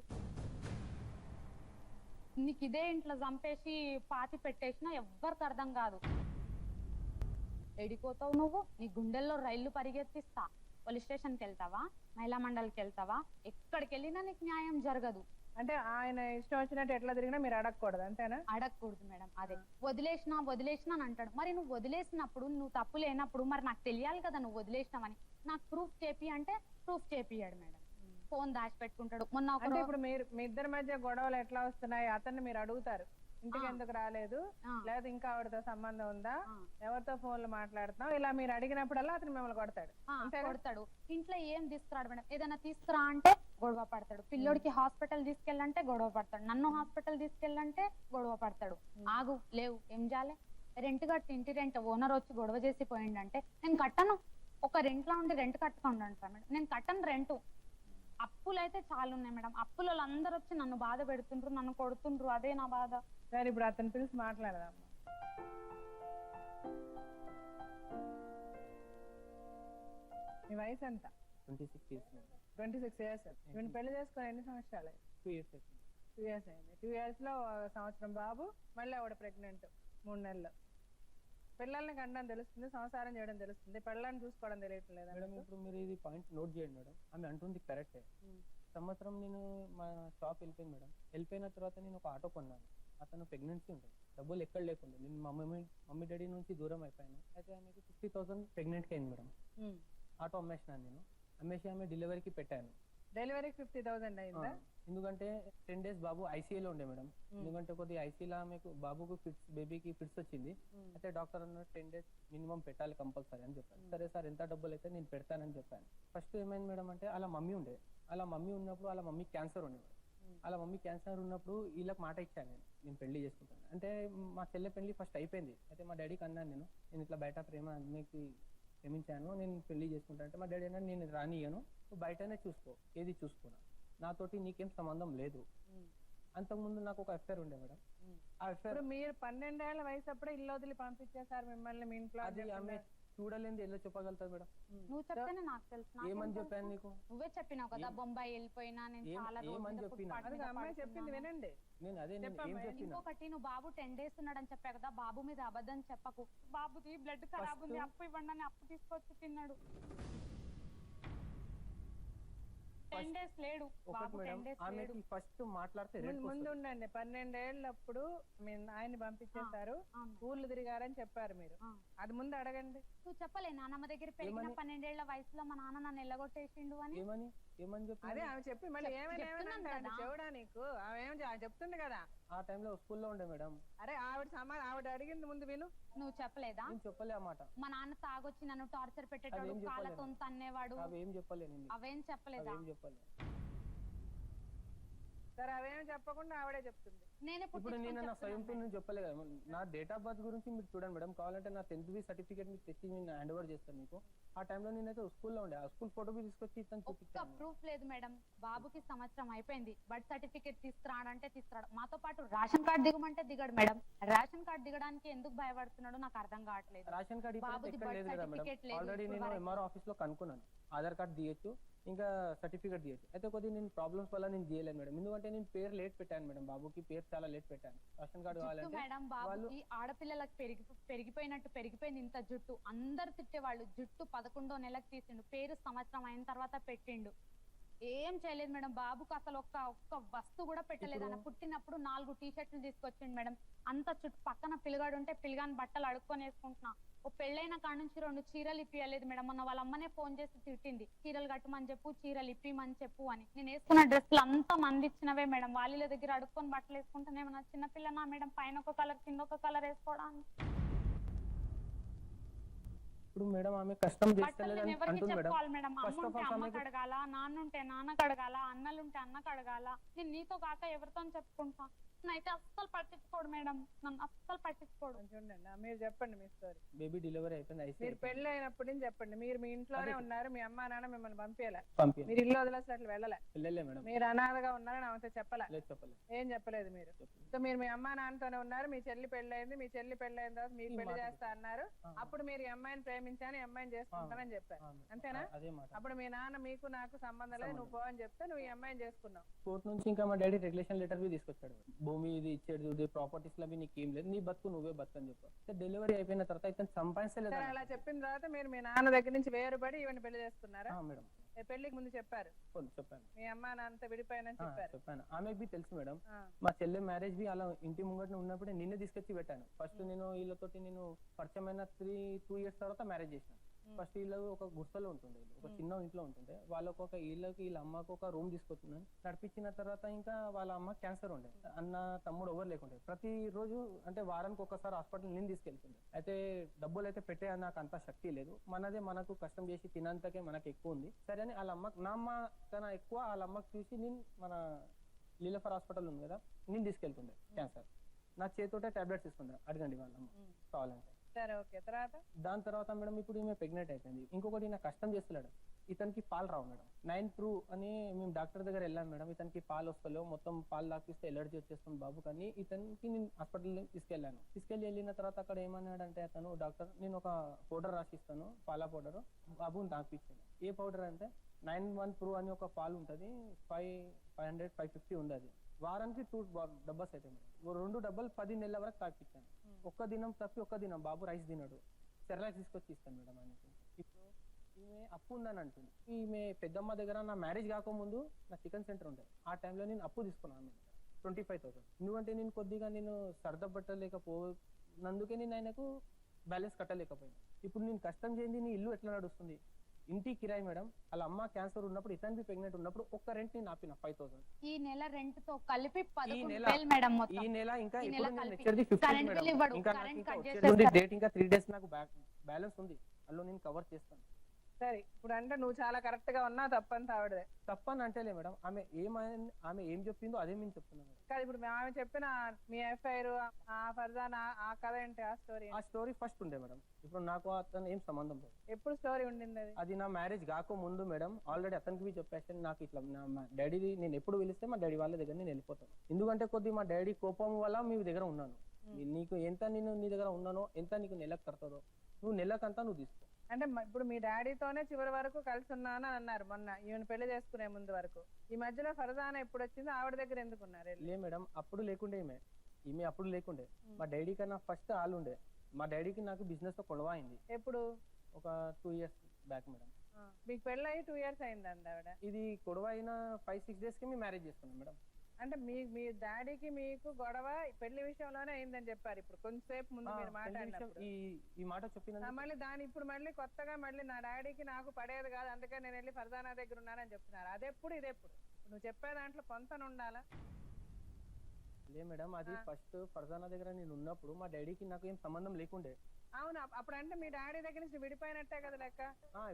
నీకు ఇదే ఇంట్లో చంపేసి పాతి పెట్టేసినా ఎవ్వరికి అర్థం కాదు. ఎడిపోతావు నువ్వు? నీ గుండెల్లో రైళ్లు పరిగెత్తిస్తా. పోలీస్ స్టేషన్కి వెళ్తావా, మహిళా మండలికి వెళ్తావా, ఎక్కడికి వెళ్ళినా నీకు న్యాయం జరగదు. అంటే ఆయన ఇష్టం వచ్చినట్టు ఎట్లా తిరిగినా మీరు అడగకూడదు అంతేనా? అడగకూడదు మేడం. అదే వదిలేసినా అని అంటాడు. మరి నువ్వు వదిలేసినప్పుడు, నువ్వు తప్పు లేనప్పుడు మరి నాకు తెలియాలి కదా నువ్వు వదిలేసినావని. నాకు ప్రూఫ్ చేపి అంటే ప్రూఫ్ చేపియాడు మేడం. ఫోన్ దాచి పెట్టుకుంటాడు. మొన్న అంటే ఇప్పుడు మీరు మీ ఇద్దరి మధ్య గొడవలు ఎట్లా వస్తున్నాయి? అతన్ని మీరు అడుగుతారు, ఇంటికి ఎందుకు రాలేదు, లేదా ఇంకా ఆవిడతో సంబంధం ఉందా, ఎవరితో ఫోన్లు మాట్లాడుతున్నావు, ఇలా మీరు అడిగినప్పుడల్లా అతను మిమ్మల్ని కొడతాడు. కొడతాడు. ఇంట్లో ఏం తీసుకురాడు మేడం. ఏదైనా తీసుకురా అంటే గొడవ పడతాడు. పిల్లోడికి హాస్పిటల్ తీసుకెళ్ళంటే గొడవ పడతాడు. నన్ను హాస్పిటల్ తీసుకెళ్ళంటే గొడవ పడతాడు. ఆగు, లేవు, ఏం చేయాలి? రెంట్ కట్టి, ఇంటి రెంట్ ఓనర్ వచ్చి గొడవ చేసి పోయిండంటే నేను కట్టను. ఒక రెంట్లో ఉండి రెంట్ కట్టుకోండి అంటారు మేడం. నేను కట్టను రెంటు. అప్పులు అయితే చాలా ఉన్నాయి మేడం. అప్పులు వాళ్ళందరూ వచ్చి నన్ను బాధ పెడుతుండ్రు, నన్ను కొడుతుండ్రు. అదే నా బాధ. సరే, ఇప్పుడు అతను పిలిచి మాట్లాడదాం. మీ వయసు ఎంత? 26 years. 26 years. వీళ్ళు పెళ్లి చేసుకుని ఎన్ని సంవత్సరాలు? 2 years అయింది. 2 years అయింది. 2 years లో 1 సంవత్సరం బాబు, మళ్ళీ ఆవిడ ప్రెగ్నెంట్ 3 నెలలు. పిల్లల్ని కండడం తెలుస్తుంది, సంసారం చేయడం తెలుస్తుంది, పిల్లల్ని చూసుకోవడం తెలియటం లేదా? మేడం ఇప్పుడు మీరు ఇది పాయింట్ నోట్ చేయండి మేడం. ఆమె అంటుంది కరెక్టే. సంవత్సరం నేను మా షాప్ వెళ్ళిపోయింది మేడం. వెళ్ళిపోయిన తర్వాత నేను ఒక ఆటో కొన్నాను. అతను ప్రెగ్నెన్సీ ఉంటుంది, డబ్బులు ఎక్కడ లేకుండా నేను మమ్మీ డాడీ నుంచి దూరం అయిపోయాను. అయితే ఆమెకి 60,000 ప్రెగ్నెంట్కి అయింది మేడం. ఆటో అమ్మేసినాను నేను. అమ్మేసి ఆమె డెలివరీకి పెట్టాను. డెలివరీకి 50,000 అయిందా? ఎందుకంటే 10 days బాబు ఐసీయూలో ఉండే మేడం. ఎందుకంటే కొద్దిగా ఐసీయూలో ఆమెకు బాబుకు ఫిట్స్, బేబీకి ఫిట్స్ వచ్చింది. అయితే డాక్టర్ అన్న 10 days మినిమం పెట్టాలి కంపల్సరీ అని చెప్పాను. సరే సార్ ఎంత డబ్బులు అయితే నేను పెడతానని చెప్పాను. ఫస్ట్ ఏమైంది మేడం అంటే అలా మమ్మీ ఉండే, అలా మమ్మీ ఉన్నప్పుడు అలా మమ్మీ క్యాన్సర్ ఉండే. అలా మమ్మీ క్యాన్సర్ ఉన్నప్పుడు వీళ్ళకి మాట ఇచ్చాను, నేను పెళ్లి చేసుకుంటాను అంటే. మా చెల్లె పెళ్లి ఫస్ట్ అయిపోయింది. అయితే మా డాడీకి అన్నాను, నేను ఇట్లా బయట ప్రేమ అన్నికి ప్రేమించాను, నేను పెళ్లి చేసుకుంటాను అంటే మా డాడీ అన్నాడు, నేను రానియను, నువ్వు బయటనే చూసుకో, ఏది చూసుకున్నా, నాతోటి నీకేం సంబంధం లేదు. అంతకుముందు నాకు ఒక అఫేర్ ఉండే మేడం. ఆ అఫేర్ మీరు 12 ఏళ్ల వయసు అప్పుడే ఇల్లు వదిలి పంపించేశారు మిమ్మల్ని మీ ఇంట్లో. అది ఆమె చూడలేంది ఎలా చెప్పగలుగుతారు మేడం? నువ్వు చెప్తేనే నాకు తెలుసు. నాకేం ఏమని తెలుసు? చెప్పాను నీకు? నువ్వే చెప్పినావు కదా బొంబాయి వెళ్ళిపోయినా నేను చాలా ఏమని రోజులు చెప్పినా? footpath అది మీద అమ్మాయి చెప్పింది పడుకున్నాను. వినండి. నేను అదే నేను ఏం చెప్పినా? ఇంకొకటి, నువ్వు బాబు 10 days ఉన్నాడని చెప్పా కదా, బాబు మీద అబద్ధం చెప్పకు. బాబుది బ్లడ్ ఖరాబ్ ఉంది, అప్పు ఇవ్వండి అని అప్పు తీసుకొచ్చి తిన్నాడు. 10 days లేడు ఒకటి బాబు, 10 మేడం, days లేడు. ఆమెకి ఫస్ట్ మాట్లాడితే ముందు ఉండండి. 12 ఏళ్ళప్పుడు మీ ఆయన్ని పంపించేశారు, అవును. ఊర్లు తిరిగారని చెప్పారు మీరు. ఆ. అది ముందు అడగండి. నువ్వు చెప్పలే నాన్నమ్మ దగ్గర పెరిగిన ఏమని? 12 ఏళ్ల వయసులో మా నాన్న నన్ను ఎల్లగొట్టేసిండు అని. ఏమని చెప్పి అదే ఆమె చెప్పి మళ్ళీ ఏమైనా చెప్తున్నాను ఏమైనా కదా. చెవుడా నీకు? ఆమె ఆమె చెప్తుంది కదా. ఆ టైంలో స్కూల్లో ఉండే మేడం. అరే ఆవిడ అడిగింది ముందు విను. నువ్వు చెప్పలేదా? నేను చెప్పలే ఆ మాట. మా నాన్న తాగొచ్చి నన్ను టార్చర్ పెట్టేటాడు, అవేం చెప్పలేదు. కాళ్ళతో తన్నేవాడు, అవేం చెప్పలే నేను. అవేం చెప్పలేదా? అవేం చెప్పలే. సరే అవేమి చెప్పకుండా ఆవిడే చెప్తుంది. నేనే ఇప్పుడు నేను నా స్వయంతో నేను చెప్పలే కదా. నా డేట్ ఆఫ్ బర్త్ గురించి మీరు చూడండి మేడం, కావాలంటే నా 10th సర్టిఫికేట్ మీకు తెచ్చి నేను హ్యాండ్ ఓవర్ చేస్తాను మీకు. ఆ టైంలో నేనైతే స్కూల్లో ఉండే, ఆ స్కూల్ ఫోటో తీసుకొచ్చి ఇతను ఒక్క చూపించాను. ప్రూఫ్ లేదు మేడం. బాబుకి సంవత్సరం అయిపోయింది, బర్త్ సర్టిఫికేట్ తీసుకురాడంటే తీసుకురాడు. మాతో పాటు రేషన్ కార్డు దిగమంటే దిగడు మేడం. రేషన్ కార్డు దిగడానికి ఎందుకు భయపడుతున్నాడో నాకు అర్థం కావట్లేదు. రేషన్ కార్డు బాబుది ఇక్కడ లేదు birth కదా మేడం. certificate లేదు ఆల్రెడీ ఇప్పుడు నేను వరకు. ఎంఆర్ఓ ఆఫీస్ లో కనుక్కున్నాను, ఆధార్ కార్డు తీయచ్చు, ఇంకా సర్టిఫికేట్ తీయచ్చు. అయితే కొద్దిగా నేను ప్రాబ్లమ్స్ వల్ల నేను చేయలేదు మేడం. ఎందుకంటే నేను పేరు లేట్ పెట్టాను మేడం, బాబుకి పేరు చాలా లేట్ పెట్టాను. రేషన్ కార్డు జుట్టు కావాలంటే మేడం బాబుకి ఆడపిల్లలకు పెరిగిపోయినట్టు పెరిగిపోయింది ఇంత జుట్టు. అందరు తిట్టేవాళ్ళు, జుట్టు 11వ నెలకు తీసిండు, పేరు సంవత్సరం అయిన తర్వాత పెట్టిండు. ఏం చేయలేదు మేడం. బాబుకు అసలు ఒక్క వస్తువు కూడా పెట్టలేదు. అన్న పుట్టినప్పుడు 4 టీ-షర్ట్లు తీసుకొచ్చిండు మేడం. అంత చుట్టూ పక్కన పిల్లగాడు ఉంటే పిల్లగాని బట్టలు అడుక్కొని వేసుకుంటున్నా. ఓ పెళ్ళైన కాడ నుంచి 2 చీరలు ఇప్పియలేదు మేడం. మొన్న వాళ్ళ అమ్మనే ఫోన్ చేసి తిట్టింది, చీరలు కట్టమని చెప్పు, చీరలు ఇప్పిమని చెప్పు అని. నేను వేసుకున్న డ్రెస్సులు అంతా మంది ఇచ్చినవే మేడం. వాళ్ళ దగ్గర అడుక్కొని బట్టలు వేసుకుంటానేమన్నా చిన్నపిల్లనా మేడం, పైన ఒక కలర్ కింద ఒక కలర్ వేసుకోవడానికి. ఇప్పుడు మేడం ఆమె కష్టం బట్టలు చేస్తలేదు నేను ఎవరికి అంటుంది మేడం. చెప్పుకోవాలి మేడం? ఫస్ట్ అమ్మ ఆఫ్ ఉంటే ఆల్ అమ్మకి ఆమెకు అడగాల, నాన్నుంటే నాన్నకు అడగాల, అన్నలుంటే అన్నకు అడగాల. నేను నీతో కాక ఎవరితో చెప్పుకుంటా? అయితే అస్సలు పట్టించుకోడు మేడం, నన్ను అస్సలు పట్టించుకోడు. కొంచెం ఉండండి. మీరు చెప్పండి మీ స్టోరీ. బేబీ డెలివరీ అయిపోయింది, ఐసీయూ మీరు పెళ్లి అయినప్పటి నుంచి చెప్పండి. మీరు మీ ఇంట్లోనే అదే. ఉన్నారు, మీ అమ్మా నాన్న మిమ్మల్ని పంపించలే, పంపి మీరు ఇల్లు వదిలేసి అట్లా వెళ్ళలే, వెళ్ళలే మేడం. మీరు అనాథగా ఉన్నారని ఆమెతో చెప్పలే, లేదు చెప్పలేదు. ఏం చెప్పలేదు మీరు. సో మీరు మీ అమ్మా నాన్నతోనే ఉన్నారు. మీ చెల్లి పెళ్ళైంది, మీ చెల్లి పెళ్ళైన తర్వాత మీరు ఈ పెళ్లి మాట చేస్తా అన్నారు. ఆ. అప్పుడు మీరు ఈ అమ్మాయిని ప్రేమించాను, ఈ అమ్మాయిని చేసుకుంటానని చెప్పారు, అంతేనా? అదే మాట. అప్పుడు మీ నాన్న మీకు నాకు సంబంధం లేదు, నువ్వు పో అని చెప్తే నువ్వు ఈ అమ్మాయిని చేసుకున్నావు. కోర్టు నుంచి ఇంకా మా డాడీ రెగ్యులేషన్ లెటర్ బి తీసుకొచ్చాడు. భూమి ఇది ఇచ్చేది, ప్రాపర్టీస్ లో నీకు ఏం లేదు, నీ బతుకు నువ్వే బతుకు అని చెప్పారు. డెలివరీ అయిపోయిన తర్వాత ఇతను సంపాదించలేదు సరే అలా చెప్పిన తర్వాత మీరు మీ నాన్న దగ్గర నుంచి వేరుపడి ఈవెన్ పెళ్లి చేసుకున్నారా? మేడం. పెళ్లికి ముందు చెప్పారు చెప్పాను, మీ అమ్మా నాన్నతో విడిపోయానని చెప్పారు. చెప్పాను. ఆమెకు బి తెలుసు మేడం. ఆ. మా చెల్లె మ్యారేజ్ బి అలా ఇంటి ముంగట ఉన్నప్పుడే నిన్నే తీసుకొచ్చి పెట్టాను. ఫస్ట్ నేను వీళ్ళతోటి నేను పరిచయమైన 2 years తర్వాత మ్యారేజ్ చేశాను. ఫస్ట్ వీళ్ళు ఒక గుర్తలో ఉంటుండే, ఒక చిన్న ఇంట్లో ఉంటుండే. వాళ్ళకు ఒక వీళ్ళ అమ్మకు ఒక రూమ్ తీసుకొచ్చున్నాను. నడిపించిన తర్వాత ఇంకా వాళ్ళ అమ్మ క్యాన్సర్ ఉండే, అన్న తమ్ముడు ఎవరు లేకుండే. ప్రతి రోజు అంటే వారానికి ఒకసారి హాస్పిటల్ నేను తీసుకెళ్తుండే. అయితే డబ్బులు అయితే పెట్టే నాకు అంత శక్తి లేదు, మనకు కష్టం చేసి తినంతకే మనకు ఎక్కువ ఉంది. సరే అని వాళ్ళ అమ్మ, నా అమ్మ కన్నా ఎక్కువ వాళ్ళ అమ్మకి చూసి నేను మన లీలాఫర్ హాస్పిటల్ ఉంది కదా, నేను తీసుకెళ్తుండే క్యాన్సర్. నా చేతితోటే టాబ్లెట్స్ ఇస్తుండే, అడగండి వాళ్ళ అమ్మ కావాలంటే. సరే ఓకే. తర్వాత దాని తర్వాత మేడం ఇప్పుడు ఈమె ప్రెగ్నెంట్ అయిపోయింది. ఇంకొకటి నాకు కష్టం చేస్తున్నాడు, ఇతనికి పాలు రావు మేడం. 9 Proof అని మేము డాక్టర్ దగ్గర వెళ్ళాం మేడం. ఇతనికి పాలు వస్తలేవు, మొత్తం పాలు తాకిస్తే ఎలర్జీ వచ్చేస్తుంది బాబు. కానీ ఇతనికి నేను హాస్పిటల్ వెళ్ళిన తర్వాత అక్కడ ఏమన్నాడంటే అతను డాక్టర్, నేను ఒక పౌడర్ రాసిస్తాను, పాల పౌడర్, బాబుని తాకిపించాను. ఏ పౌడర్ అంటే 9 Proof అని ఒక పాలు ఉంటుంది, 500 550 ఉండదు. వారానికి 2 డబ్బాస్ అయితే మేడం. 2 డబ్బాలు 10 నెలల వరకు తాకిపించాను. ఒక్క దినం తప్పి ఒక్క దినం బాబు రైస్ తినడు, సెర్లాక్స్ తీసుకొచ్చి ఇస్తాను మేడం ఆయనకి. ఇప్పుడు ఈమె అప్పు ఉందని అంటుంది. ఈమె పెద్దమ్మ దగ్గర నా మ్యారేజ్ కాకముందు నా చికెన్ సెంటర్ ఉండే, ఆ టైంలో నేను అప్పు తీసుకున్నాను 25,000. ఎందుకంటే నేను కొద్దిగా సర్ద పట్టలేకపోనందుకే నేను ఆయనకు బ్యాలెన్స్ కట్టలేకపోయాను. ఇప్పుడు నేను కష్టం చేయండి నీ ఇల్లు ఎట్లా నడుస్తుంది, ఇంటి కిరాయి మేడం. వాళ్ళ అమ్మ క్యాన్సర్ ఉన్నప్పుడు, ఇతనికి ప్రెగ్నెంట్ ఉన్నప్పుడు ఒక్క రెంట్ నేను ఆపిన 5,000. ఈ నెల రెంట్ తో కలిపి ఈ నెల 11,000 మేడం మొత్తం. ఈ నెల ఇంకా ఈ ఇప్పుడు నెల నేను కలిపి. వచ్చేది 15 కరెంట్ మేడం. బిల్ ఇవ్వడు, ఇంకా నాకు కరెంట్ ఇంకా కట్ వచ్చేది ఉంది చేసేస్తారు. డేట్, ఇంకా 3 days నాకు బ్యాలెన్స్ ఉంది, అందులో నేను కవర్ చేస్తాను. సరే ఇప్పుడు అంటే నువ్వు చాలా కరెక్ట్ గా ఉన్నావు, తప్పంత ఆవిడదే. తప్పని అంటేలే మేడం, ఆమె ఏం చెప్పిందో అదే మేము చెప్తున్నాం మేడం. కాదు ఇప్పుడు ఆమె చెప్పిన మీ ఎఫ్ఐఆర్ ఆ ఫర్జానా ఆ కథ ఏంటి, ఆ స్టోరీ ఆ స్టోరీ ఫస్ట్ ఉండే మేడం. ఇప్పుడు నాకు అతను ఏం సంబంధం లేదు. ఎప్పుడు స్టోరీ ఉండింది అది? అది నా మ్యారేజ్ కాక ముందు మేడం. ఆల్రెడీ అతనికి చెప్పేసి నాకు ఇట్లా మా డాడీ నేను ఎప్పుడు పిలిస్తే మా డాడీ వాళ్ళ దగ్గర నేను వెళ్ళిపోతాను. ఎందుకంటే కొద్ది మా డాడీ కోపం వల్ల మీ దగ్గర ఉన్నాను. నీకు ఎంత నేను నీ దగ్గర ఉన్నానో, ఎంత నీకు నెలకు కడతారో, నువ్వు నెలకంతా నువ్వు తీసుకో. అంటే ఇప్పుడు మీ డాడీతోనే చివరి వరకు కలిసి ఉన్నాను అని అన్నారు మొన్న, ఈమెను పెళ్లి చేసుకునే ముందు వరకు. ఈ మధ్యలో ఫర్జానా ఎప్పుడు వచ్చిందో ఆవిడ దగ్గర ఎందుకు ఉన్నారు వెళ్ళి? లే మేడం, అప్పుడు లేకుండే ఈమె అప్పుడు లేకుండే. మా డాడీ కన్నా ఫస్ట్ ఆల్ ఉండే. మా డాడీకి నాకు బిజినెస్ తో గొడవ అయింది ఎప్పుడు? ఒక 2 years బ్యాక్ మేడం. మీకు పెళ్ళి అయ్యి 2 years అయిందండి ఆవిడ. ఇది గొడవ అయిన 5-6 days కి మేము మ్యారేజ్ చేసుకున్నాం మేడం. అంటే మీ డాడీకి మీకు గొడవ పెళ్లి విషయంలోనే అయిందని చెప్పారు ఇప్పుడు కొంచెంసేపు ముందు మీరు మాట్లాడినప్పుడు. ఈ మాట చెప్పిన మళ్ళీ ఇప్పుడు మళ్ళీ కొత్తగా మళ్ళీ నా డాడీకి నాకు పడేది కాదు అందుకే నేను వెళ్ళి ఫర్జానా దగ్గర ఉన్నానని చెప్తున్నారు. అదెప్పుడు ఇదెప్పుడు? నువ్వు చెప్పే దాంట్లో పొంతన ఉండాలా? లే మేడం, అది ఫస్ట్ ఫర్జానా దగ్గర నేను ఉన్నప్పుడు మా డాడీకి నాకు ఏం సంబంధం లేకుండే. అవును, అప్పుడు అంటే మీ డాడీ దగ్గర నుంచి విడిపోయినట్టే కదా లెక్క.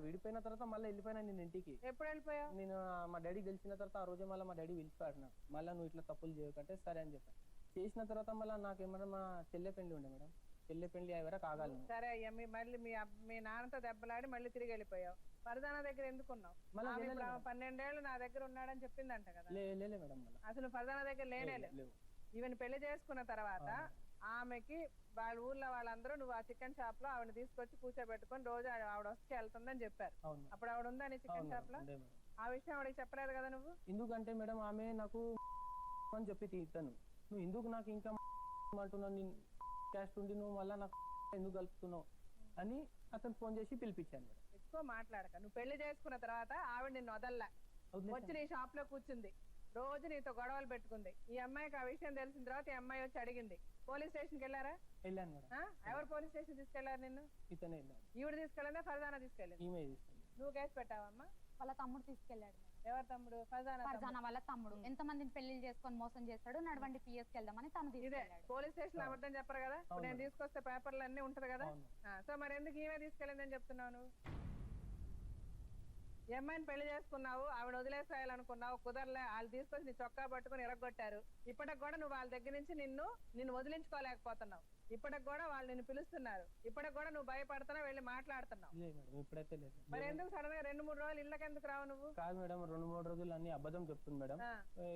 విడిపోయిన తర్వాత మళ్ళీ వెళ్ళిపోయినా నేను ఇంటికి. ఎప్పుడు వెళ్ళిపోయావు? నేను మా డాడీ గెలిచిన తర్వాత ఆ రోజే మళ్ళీ మా డాడీ పిలిచిపోయాడు నాకు. మళ్ళీ నువ్వు ఇట్లా తప్పులు చేయకంటే సరే అని చెప్పాను. చేసిన తర్వాత మళ్ళీ నాకేమన్నా మా చెల్లె పెళ్లి ఉండే మేడం. చెల్లె పెళ్లి అయ్యే వరకు ఆగాలి. సరే అయ్యా, మళ్ళీ మీ నాన్నతో దెబ్బలాడి మళ్ళీ తిరిగి వెళ్ళిపోయావు. ఫర్జానా దగ్గర ఎందుకున్నావు? 12 ఏళ్ళు నా దగ్గర ఉన్నాడని చెప్పిందంట కదా. లేలే మేడం, అసలు ఫర్జానా దగ్గర లేనేలేదు. ఈవెన్ పెళ్లి చేసుకున్న తర్వాత ఆమెకి వాళ్ళ ఊర్లో వాళ్ళందరూ నువ్వు ఆ చికెన్ షాప్ లో ఆవిడ తీసుకొచ్చి కూర్చోబెట్టుకొని రోజు ఆవిడ వచ్చి వెళ్తుందని చెప్పారు. అప్పుడు ఆవిడ ఉందా నీ చికెన్ షాప్ లో? ఆ విషయం ఆవిడకి చెప్పలేదు కదా నువ్వు? ఎందుకంటే మేడం ఆమె నాకు అని చెప్పి తీస్తాను. నువ్వు ఎందుకు నాకు ఇంకా అంటున్నావు, నేను క్యాస్ట్ ఉండి నువ్వు మళ్ళీ నాకు ఎందుకు కలుపుతున్నావు అని అతను ఫోన్ చేసి పిలిపించాను మేడం. ఎక్కువ మాట్లాడక. నువ్వు పెళ్లి చేసుకున్న తర్వాత ఆవిడ నిన్ను వదల్లా, వచ్చి నీ షాప్ లో కూర్చుంది, రోజు నీతో గొడవలు పెట్టుకుంది. ఈ అమ్మాయికి ఆ విషయం తెలిసిన తర్వాత ఈ అమ్మాయి వచ్చి అడిగింది. పోలీస్ స్టేషన్కి వెళ్ళారా? వెళ్ళాను మేడం. ఎవరు పోలీస్ స్టేషన్ తీసుకెళ్లారు నిన్ను? ఇతనే వెళ్ళాను. ఈవిడ తీసుకెళ్ళిందా ఫర్జానా తీసుకెళ్ళింది? ఈమె తీసుకెళ్ళి. నువ్వు కేసు పెట్టావమ్మా? వాళ్ళ తమ్ముడు తీసుకెళ్ళాడు. ఎవరు తమ్ముడు? ఫర్జానా వాళ్ళ తమ్ముడు. ఎంత మందిని పెళ్లి చేసుకొని మోసం చేస్తాడు, నడవండి పిఎస్కి వెళ్దామని తను తీసుకెళ్ళాడు. పోలీస్ స్టేషన్ అబద్ధం చెప్పరు కదా. నేను తీసుకొస్తే పేపర్లు అన్ని ఉంటది కదా. సో మరి ఎందుకు ఈమె తీసుకెళ్ళిందని చెప్తున్నావు నువ్వు? ఈ అమ్మాయిని పెళ్లి చేసుకున్నావు, ఆవిడ వదిలేసేయాలనుకున్నావు, కుదరలే. వాళ్ళు తీసుకొచ్చి నీ చొక్కా పట్టుకుని ఎరగొట్టారు. ఇప్పటికి కూడా నువ్వు వాళ్ళ దగ్గర నుంచి నిన్ను వదిలించుకోలేకపోతున్నావు. ఇప్పటికి కూడా వాళ్ళు నిన్ను పిలుస్తున్నారు. ఇప్పటికి కూడా నువ్వు భయపడుతున్నావు, వెళ్ళి మాట్లాడుతున్నావు. ఇప్పుడైతే లేదు. మరి ఎందుకు సడన్ గా 2-3 రోజులు ఇళ్ళకి ఎందుకు రావు నువ్వు? కాదు మేడం, 2-3 రోజులు అన్ని అబద్ధం చెప్తుంది మేడం.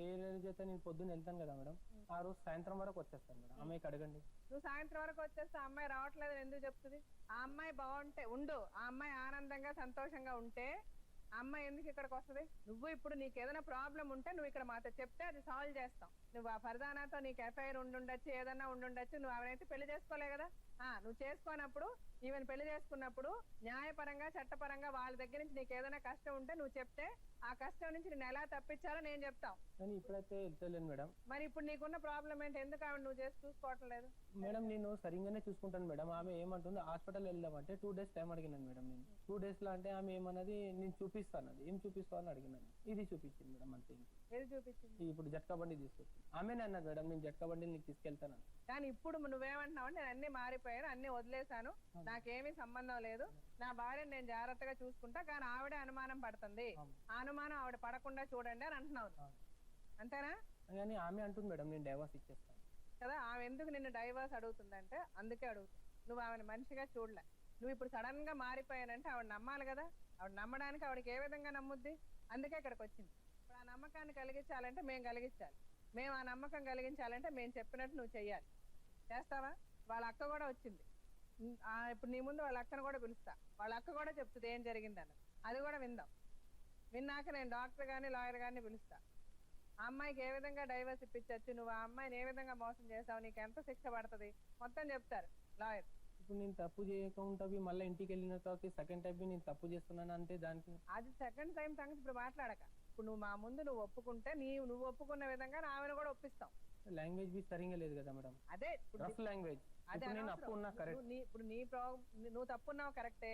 ఏ రోజు అయితే నేను పొద్దున్న వెళ్తాను కదా మేడం, ఆ రోజు సాయంత్రం వరకు వచ్చేస్తాను మేడం. అమ్మాయికి అడగండి. నువ్వు సాయంత్రం వరకు వచ్చేస్తే అమ్మాయి రావట్లేదు ఎందుకు చెప్తుంది? ఆ అమ్మాయి బాగుంటే ఉండు, ఆ అమ్మాయి ఆనందంగా సంతోషంగా ఉంటే ఆ అమ్మాయి ఎందుకు ఇక్కడికి వస్తుంది? నువ్వు ఇప్పుడు నీకు ఏదైనా ప్రాబ్లం ఉంటే నువ్వు ఇక్కడ మాతో చెప్తే అది సాల్వ్ చేస్తాం. నువ్వు ఆ ఫర్జానాతో నీకు ఎఫ్ఐఆర్ ఉండుండొచ్చు, ఏదన్నా ఉండుండొచ్చు. నువ్వు ఆవిడైతే పెళ్లి చేసుకోలే కదా. నువ్వు చేసుకోనప్పుడు, ఈవెన్ పెళ్లి చేసుకున్నప్పుడు న్యాయపరంగా చట్టపరంగా వాళ్ళ దగ్గర నుంచి నీకు ఏదైనా కష్టం ఉంటే నువ్వు చెప్తే ఆ కష్టం నుంచి నేను ఎలా తప్పించాలో నేను చెప్తాం. కానీ ఇప్పుడైతే వెళ్తలేను మేడం. మరి ఇప్పుడు నీకున్న ప్రాబ్లం ఏంటి? ఎందుకు ఆవిడ నువ్వు చూసుకోవటం లేదు? మేడం నేను సరిగ్గానే చూసుకుంటాను మేడం. ఆమె ఏమంటుంది, హాస్పిటల్ వెళ్దామంటే 2 days టైం అడిగినాను మేడం. నేను 2 days లో అంటే ఆమె ఏమన్నది, నేను చూపిస్తాను, అది ఏం చూపిస్తావు అని అడిగినాను. ఇది చూపించింది మేడం అంతే. ఏది చూపించింది? ఇప్పుడు జట్కా బండి తీసుకొచ్చింది. ఆమెనే అన్నది మేడం, నేను జట్కా బండి నీకు తీసుకెళ్తాను. కానీ ఇప్పుడు నువ్వేమంటున్నావు అంటే నేను అన్ని మారిపోయాను, అన్ని వదిలేశాను, నాకేమీ సంబంధం లేదు, నా భార్యను నేను జాగ్రత్తగా చూసుకుంటా, కానీ ఆవిడే అనుమానం పడుతుంది, ఆ అనుమానం ఆవిడ పడకుండా చూడండి అని అంటున్నావు. అంతేనా? కానీ ఆమె అంటుంది మేడం నేను డైవర్స్ ఇచ్చేస్తాను కదా. ఆమె ఎందుకు నిన్ను డైవర్స్ అడుగుతుందంటే అందుకే అడుగుతుంది. నువ్వు ఆమెను మనిషిగా చూడలే. నువ్వు ఇప్పుడు సడన్ గా మారిపోయానంటే ఆవిడ నమ్మాలి కదా. ఆవిడ నమ్మడానికి ఆవిడకి ఏ విధంగా నమ్ముద్ది? అందుకే ఇక్కడికి వచ్చింది. ఇప్పుడు ఆ నమ్మకాన్ని కలిగించాలంటే మేము కలిగించాలి. మేము ఆ నమ్మకం కలిగించాలంటే మేము చెప్పినట్టు నువ్వు చెయ్యాలి. చేస్తావా? వాళ్ళ అక్క కూడా వచ్చింది. ఇప్పుడు నీ ముందు వాళ్ళ అక్కను కూడా పిలుస్తా. వాళ్ళ అక్క కూడా చెప్తుంది ఏం జరిగిందని. అది కూడా విందాం. విన్నాక నేను డాక్టర్ గాని లాయర్ గారిని పిలుస్తా. ఆ అమ్మాయికి ఏ విధంగా డైవర్స్ ఇప్పించచ్చు, నువ్వు ఆ అమ్మాయిని ఏ విధంగా మోసం చేసావు, నీకు ఎంత శిక్ష పడుతుంది మొత్తం చెప్తారు లాయర్. ఇప్పుడు నేను తప్పు చేయకుండా మళ్ళీ ఇంటికి వెళ్ళిన తర్వాత సెకండ్ టైం నేను తప్పు చేస్తున్నాను అంటే దానికి అది సెకండ్ టైం సంగతి ఇప్పుడు మాట్లాడక. ఇప్పుడు నువ్వు మా ముందు నువ్వు ఒప్పుకుంటే నువ్వు ఒప్పుకున్న విధంగా ఆమెను కూడా ఒప్పిస్తాం. లాంగ్వేజ్ బి సరిగా లేదు కదా మేడం, అదే ఇప్పుడు రఫ్ లాంగ్వేజ్. అదే నేను అనవసరం. అప్పు ఉన్నా కరెక్ట్. ఇప్పుడు నువ్వు తప్పున్నావు కరెక్టే,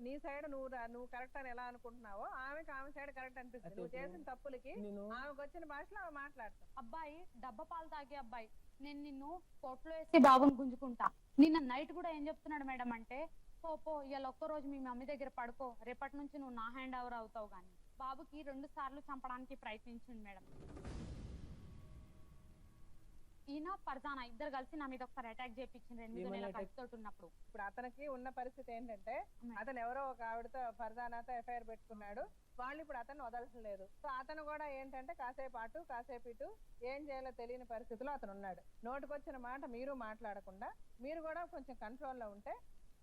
నీ సైడ్ నువ్వు కరెక్ట్ అని ఎలా అనుకుంటున్నావో ఆమె సైడ్ కరెక్ట్ అనిపిస్తుంది. నువ్వు చేసిన తప్పులకి ఆమెకు వచ్చిన భాషలో ఆమె మాట్లాడతావు. అబ్బాయి డబ్బా పాలు తాగే అబ్బాయి, నేను నిన్ను కోట్లో వేసి బాబుని గుంజుకుంటా. నిన్న నైట్ కూడా ఏం చెప్తున్నాడు మేడం అంటే, పో ఇవాళ ఒక్కరోజు మీ మమ్మీ దగ్గర పడుకో, రేపటి నుంచి నువ్వు నా హ్యాండ్ ఓవర్ అవుతావు. కానీ బాబుకి 2 సార్లు చంపడానికి ప్రయత్నించింది మేడం. ఈయన పర్జానా ఇద్దరు కలిసి నా మీద ఒకసారి అటాక్ చేయించింది 8 నెలల కడుపుతోటి ఉన్నప్పుడు. ఇప్పుడు అతనికి ఉన్న పరిస్థితి ఏంటంటే అతను ఎవరో ఒక ఆవిడతో ఫర్జానాతో ఎఫ్ఐఆర్ పెట్టుకున్నాడు. వాళ్ళు ఇప్పుడు అతను వదలట్లేదు. సో అతను కూడా ఏంటంటే కాసేపు అటు కాసేపు ఇటు ఏం చేయాలో తెలియని పరిస్థితిలో అతను ఉన్నాడు. నోటికొచ్చిన మాట మీరు మాట్లాడకుండా మీరు కూడా కొంచెం కంట్రోల్లో ఉంటే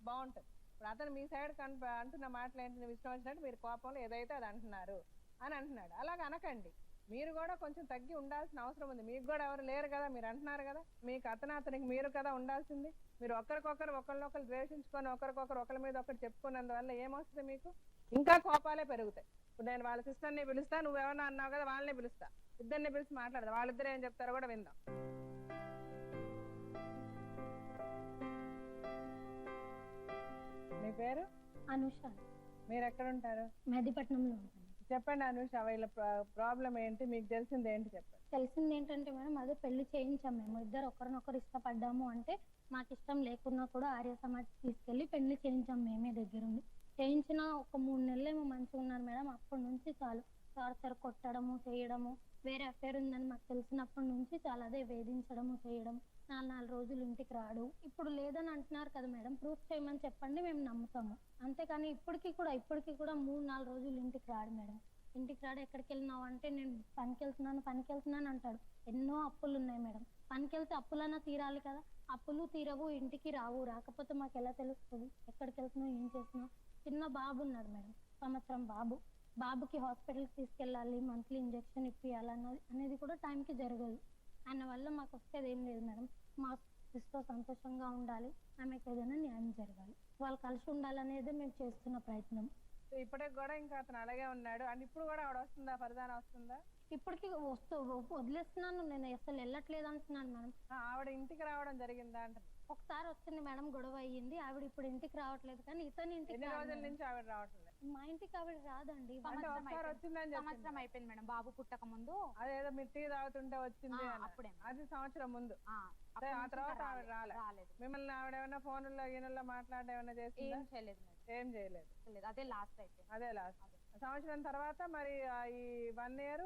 బాగుంటుంది. ఇప్పుడు అతను మీ సైడ్ అంటున్న మాటలు ఏంటి, ఇష్టం వచ్చినట్టు మీరు కోపంలో ఏదైతే అది అంటున్నారు అని అంటున్నాడు. అలాగ అనకండి, మీరు కూడా కొంచెం తగ్గి ఉండాల్సిన అవసరం ఉంది. మీకు కూడా ఎవరు లేరు కదా, మీరు అంటున్నారు కదా, మీకు అతనికి మీరు కదా ఉండాల్సింది. మీరు ఒకరినొకరు ద్వేషించుకొని ఒకరి మీద ఒకరు చెప్పుకున్నందువల్ల ఏమొస్తుంది, మీకు ఇంకా కోపాలే పెరుగుతాయి. ఇప్పుడు నేను వాళ్ళ సిస్టర్ని పిలుస్తా, నువ్వెవరన్నా అన్నావు కదా వాళ్ళని పిలుస్తా, ఇద్దరిని పిలిచి మాట్లాడదా, వాళ్ళిద్దరు ఏం చెప్తారో కూడా విందాం. మీ పేరు? అనుష. మీరు ఎక్కడ ఉంటారు? మెహదీపట్నంలో ఉంటాను. చెప్పండి అనుష, వీళ్ళ ప్రాబ్లం ఏంటి, మీకు తెలిసింది ఏంటి చెప్పండి. తెలిసింది ఏంటంటే మేడం, అదే పెళ్లి చేయించాం. మేము ఇద్దరు ఒకరినొకరు ఇష్టపడ్డాము అంటే మాకు ఇష్టం లేకున్నా కూడా ఆర్య సమాజ్ తీసుకెళ్లి పెళ్లి చేయించాం మేమే దగ్గరుండి. చేయించిన ఒక 3 నెలలేమో మంచిగా ఉన్నారు మేడం. అప్పటి నుంచి చాలు టార్చర్, కొట్టడము, చేయడము, వేరే అఫేర్ ఉందని మాకు తెలిసినప్పటి నుంచి చాలా అదే వేధించడము, చేయడం. 4 రోజులు ఇంటికి రాడు. ఇప్పుడు లేదని అంటున్నారు కదా మేడం, ప్రూఫ్ చేయమని చెప్పండి, మేము నమ్ముతాము. అంతేకాని ఇప్పటికీ కూడా 3-4 రోజులు ఇంటికి రాడు మేడం. ఇంటికి రాడు. ఎక్కడికి వెళ్ళినావు అంటే నేను పనికి వెళ్తున్నాను అంటాడు. ఎన్నో అప్పులు ఉన్నాయి మేడం. పనికి వెళ్తే అప్పులన్నా తీరాలి కదా, అప్పులు తీరవు, ఇంటికి రావు. రాకపోతే మాకు ఎలా తెలుస్తుంది ఎక్కడికి వెళ్తున్నావు, ఏం చేస్తున్నావు. చిన్న బాబు ఉన్నాడు మేడం, 1 సంవత్సరం బాబు. బాబుకి హాస్పిటల్కి తీసుకెళ్ళాలి, మంత్లీ ఇంజెక్షన్ ఇప్పియాలన్నది అనేది కూడా టైంకి జరగదు. ఆయన వల్ల మాకు వచ్చేది ఏం లేదు మేడం. మా సిస్టర్ సంతోషంగా ఉండాలి, ఆమెకు ఏదైనా న్యాయం జరగాలి, వాళ్ళు కలిసి ఉండాలనేది మేము చేస్తున్న ప్రయత్నం. ఇప్పటికి కూడా ఇంకా అతను అలాగే ఉన్నాడు. అండ్ ఇప్పుడు కూడా ఆవిడ వస్తుందా, ఫర్జానా వస్తుందా? ఇప్పటికీ వదిలేస్తున్నాను, నేను అసలు వెళ్ళట్లేదు అంటున్నాను మేడం. ఆవిడ ఇంటికి రావడం జరిగిందా అంటే? ఒకసారి వచ్చింది మేడం, గొడవ అయ్యింది. ఆవిడ ఇప్పుడు ఇంటికి రావట్లేదు, కానీ ఇతని ఇంటికి ఎన్ని రోజుల నుంచి ఆవిడ రావట్లేదు? మా ఇంటికి ఆవిడ రాదండి. సంవత్సరం అయిపోయింది మేడం, బాబు పుట్టక ముందు. అదేదో మీరు టీ తాగుతుంటే వచ్చింది అప్పుడే, అది సంవత్సరం ముందు. ఆ తర్వాత ఆవిడ రాలేదు. మిమ్మల్ని ఆవిడ ఏమన్నా ఫోన్లో ఈయనలో మాట్లాడడం ఏమన్నా చేసిందా? ఏం చేయలేదు మేడం, ఏం చేయలేదు. అదే లాస్ట్ అయిపోయింది. అదే లాస్ట్ సంవత్సరం తర్వాత మరి ఈ 1 year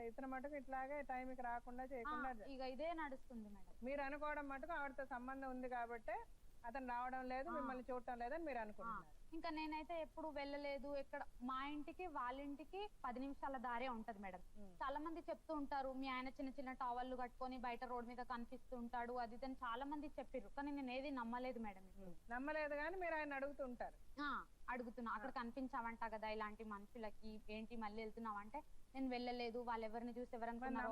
ఇతను మటుకు ఇట్లాగే టైంకి రాకుండా చేయకుండా ఇక ఇదే నడుస్తుంది మేడం. మీరు అనుకోవడం మటుకు ఆవిడతో సంబంధం ఉంది కాబట్టి అతను రావడం లేదు, మిమ్మల్ని చూడటం లేదని మీరు అనుకుంటున్నారు. ఇంకా నేనైతే ఎప్పుడు వెళ్ళలేదు. ఎక్కడ మా ఇంటికి వాళ్ళ ఇంటికి 10 నిమిషాల దారే ఉంటది మేడం. చాలా మంది చెప్తూ ఉంటారు, మీ ఆయన చిన్న చిన్న టవల్లు కట్టుకొని బయట రోడ్ మీద కనిపిస్తూ ఉంటాడు, అది ఇదని చాలా మంది చెప్పారు. కానీ నేను ఏది నమ్మలేదు మేడం. నమ్మలేదు కానీ మీరు ఆయన అడుగుతుంటారు. అడుగుతున్నా, అక్కడ కనిపించావంట కదా ఇలాంటి మనుషులకి, ఏంటి మళ్ళీ వెళ్తున్నావు అంటే నేను వెళ్ళలేదు, వాళ్ళు ఎవరిని చూసి ఎవరనుకున్నారు.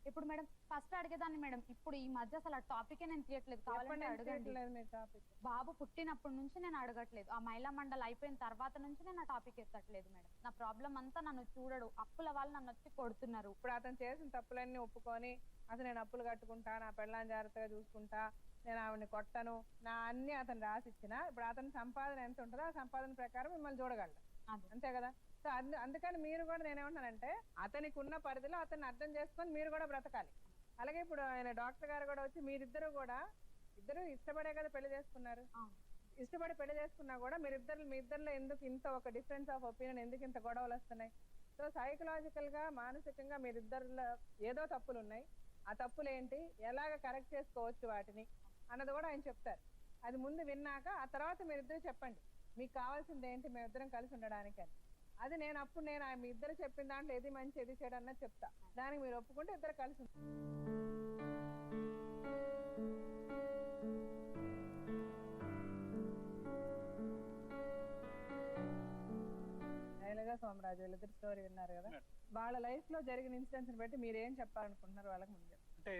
ఇప్పుడు మేడం ఫస్ట్ అడిగేదాన్ని మేడం, ఇప్పుడు ఈ మధ్య అసలు ఆ టాపిక్ నేను తీయట్లేదు. కావాలంటే అడగండి. బాబు పుట్టినప్పటి నుంచి నేను అడగట్లేదు, ఆ మహిళా మండలి అయిపోయిన తర్వాత నుంచి నేను ఆ టాపిక్ ఎత్తట్లేదు మేడం. నా ప్రాబ్లం అంతా నన్ను చూడడు, అప్పుల వాళ్ళు నన్ను వచ్చి కొడుతున్నారు. ఇప్పుడు అతను చేసిన తప్పులన్నీ ఒప్పుకొని అసలు నేను అప్పులు కట్టుకుంటా, నా పెళ్ళాన్ని జాగ్రత్తగా చూసుకుంటా, నేను ఆవిడని కొట్టను, నా అన్ని అతను రాసిచ్చిన, ఇప్పుడు అతని సంపాదన ఎంత ఉంటుందో ఆ సంపాదన ప్రకారం మిమ్మల్ని చూడగలరు, అంతే కదా. సో అందుకని మీరు కూడా నేనేమంటానంటే అతనికి ఉన్న పరిధిలో అతన్ని అర్థం చేసుకొని మీరు కూడా బ్రతకాలి. అలాగే ఇప్పుడు ఆయన డాక్టర్ గారు కూడా వచ్చి మీరిద్దరు ఇష్టపడే కదా పెళ్లి చేసుకున్నారు. ఇష్టపడి పెళ్లి చేసుకున్నా కూడా మీ ఇద్దరిలో ఎందుకు ఇంత ఒక డిఫరెన్స్ ఆఫ్ ఒపీనియన్, ఎందుకు ఇంత గొడవలు వస్తున్నాయి? సో సైకలాజికల్ గా మానసికంగా మీరిద్దరిలో ఏదో తప్పులు ఉన్నాయి. ఆ తప్పులు ఏంటి, ఎలాగ కరెక్ట్ చేసుకోవచ్చు వాటిని అన్నది కూడా ఆయన చెప్తారు. అది ముందు విన్నాక ఆ తర్వాత మీరిద్దరు చెప్పండి మీకు కావాల్సింది ఏంటి, మేమిద్దరం కలిసి ఉండడానికి అని. అది నేను మీ ఇద్దరు చెప్పిన దాంట్లో ఏది మంచి ఏది చెడు అన్నది చెప్తా. దానికి మీరు ఒప్పుకుంటే ఇద్దరు కలిసి సోమరాజు వీళ్ళిద్దరు స్టోరీ విన్నారు కదా, వాళ్ళ లైఫ్ లో జరిగిన ఇన్సిడెంట్స్ బట్టి మీరు ఏం చెప్పాలనుకుంటున్నారు వాళ్ళకి ముందు? అంటే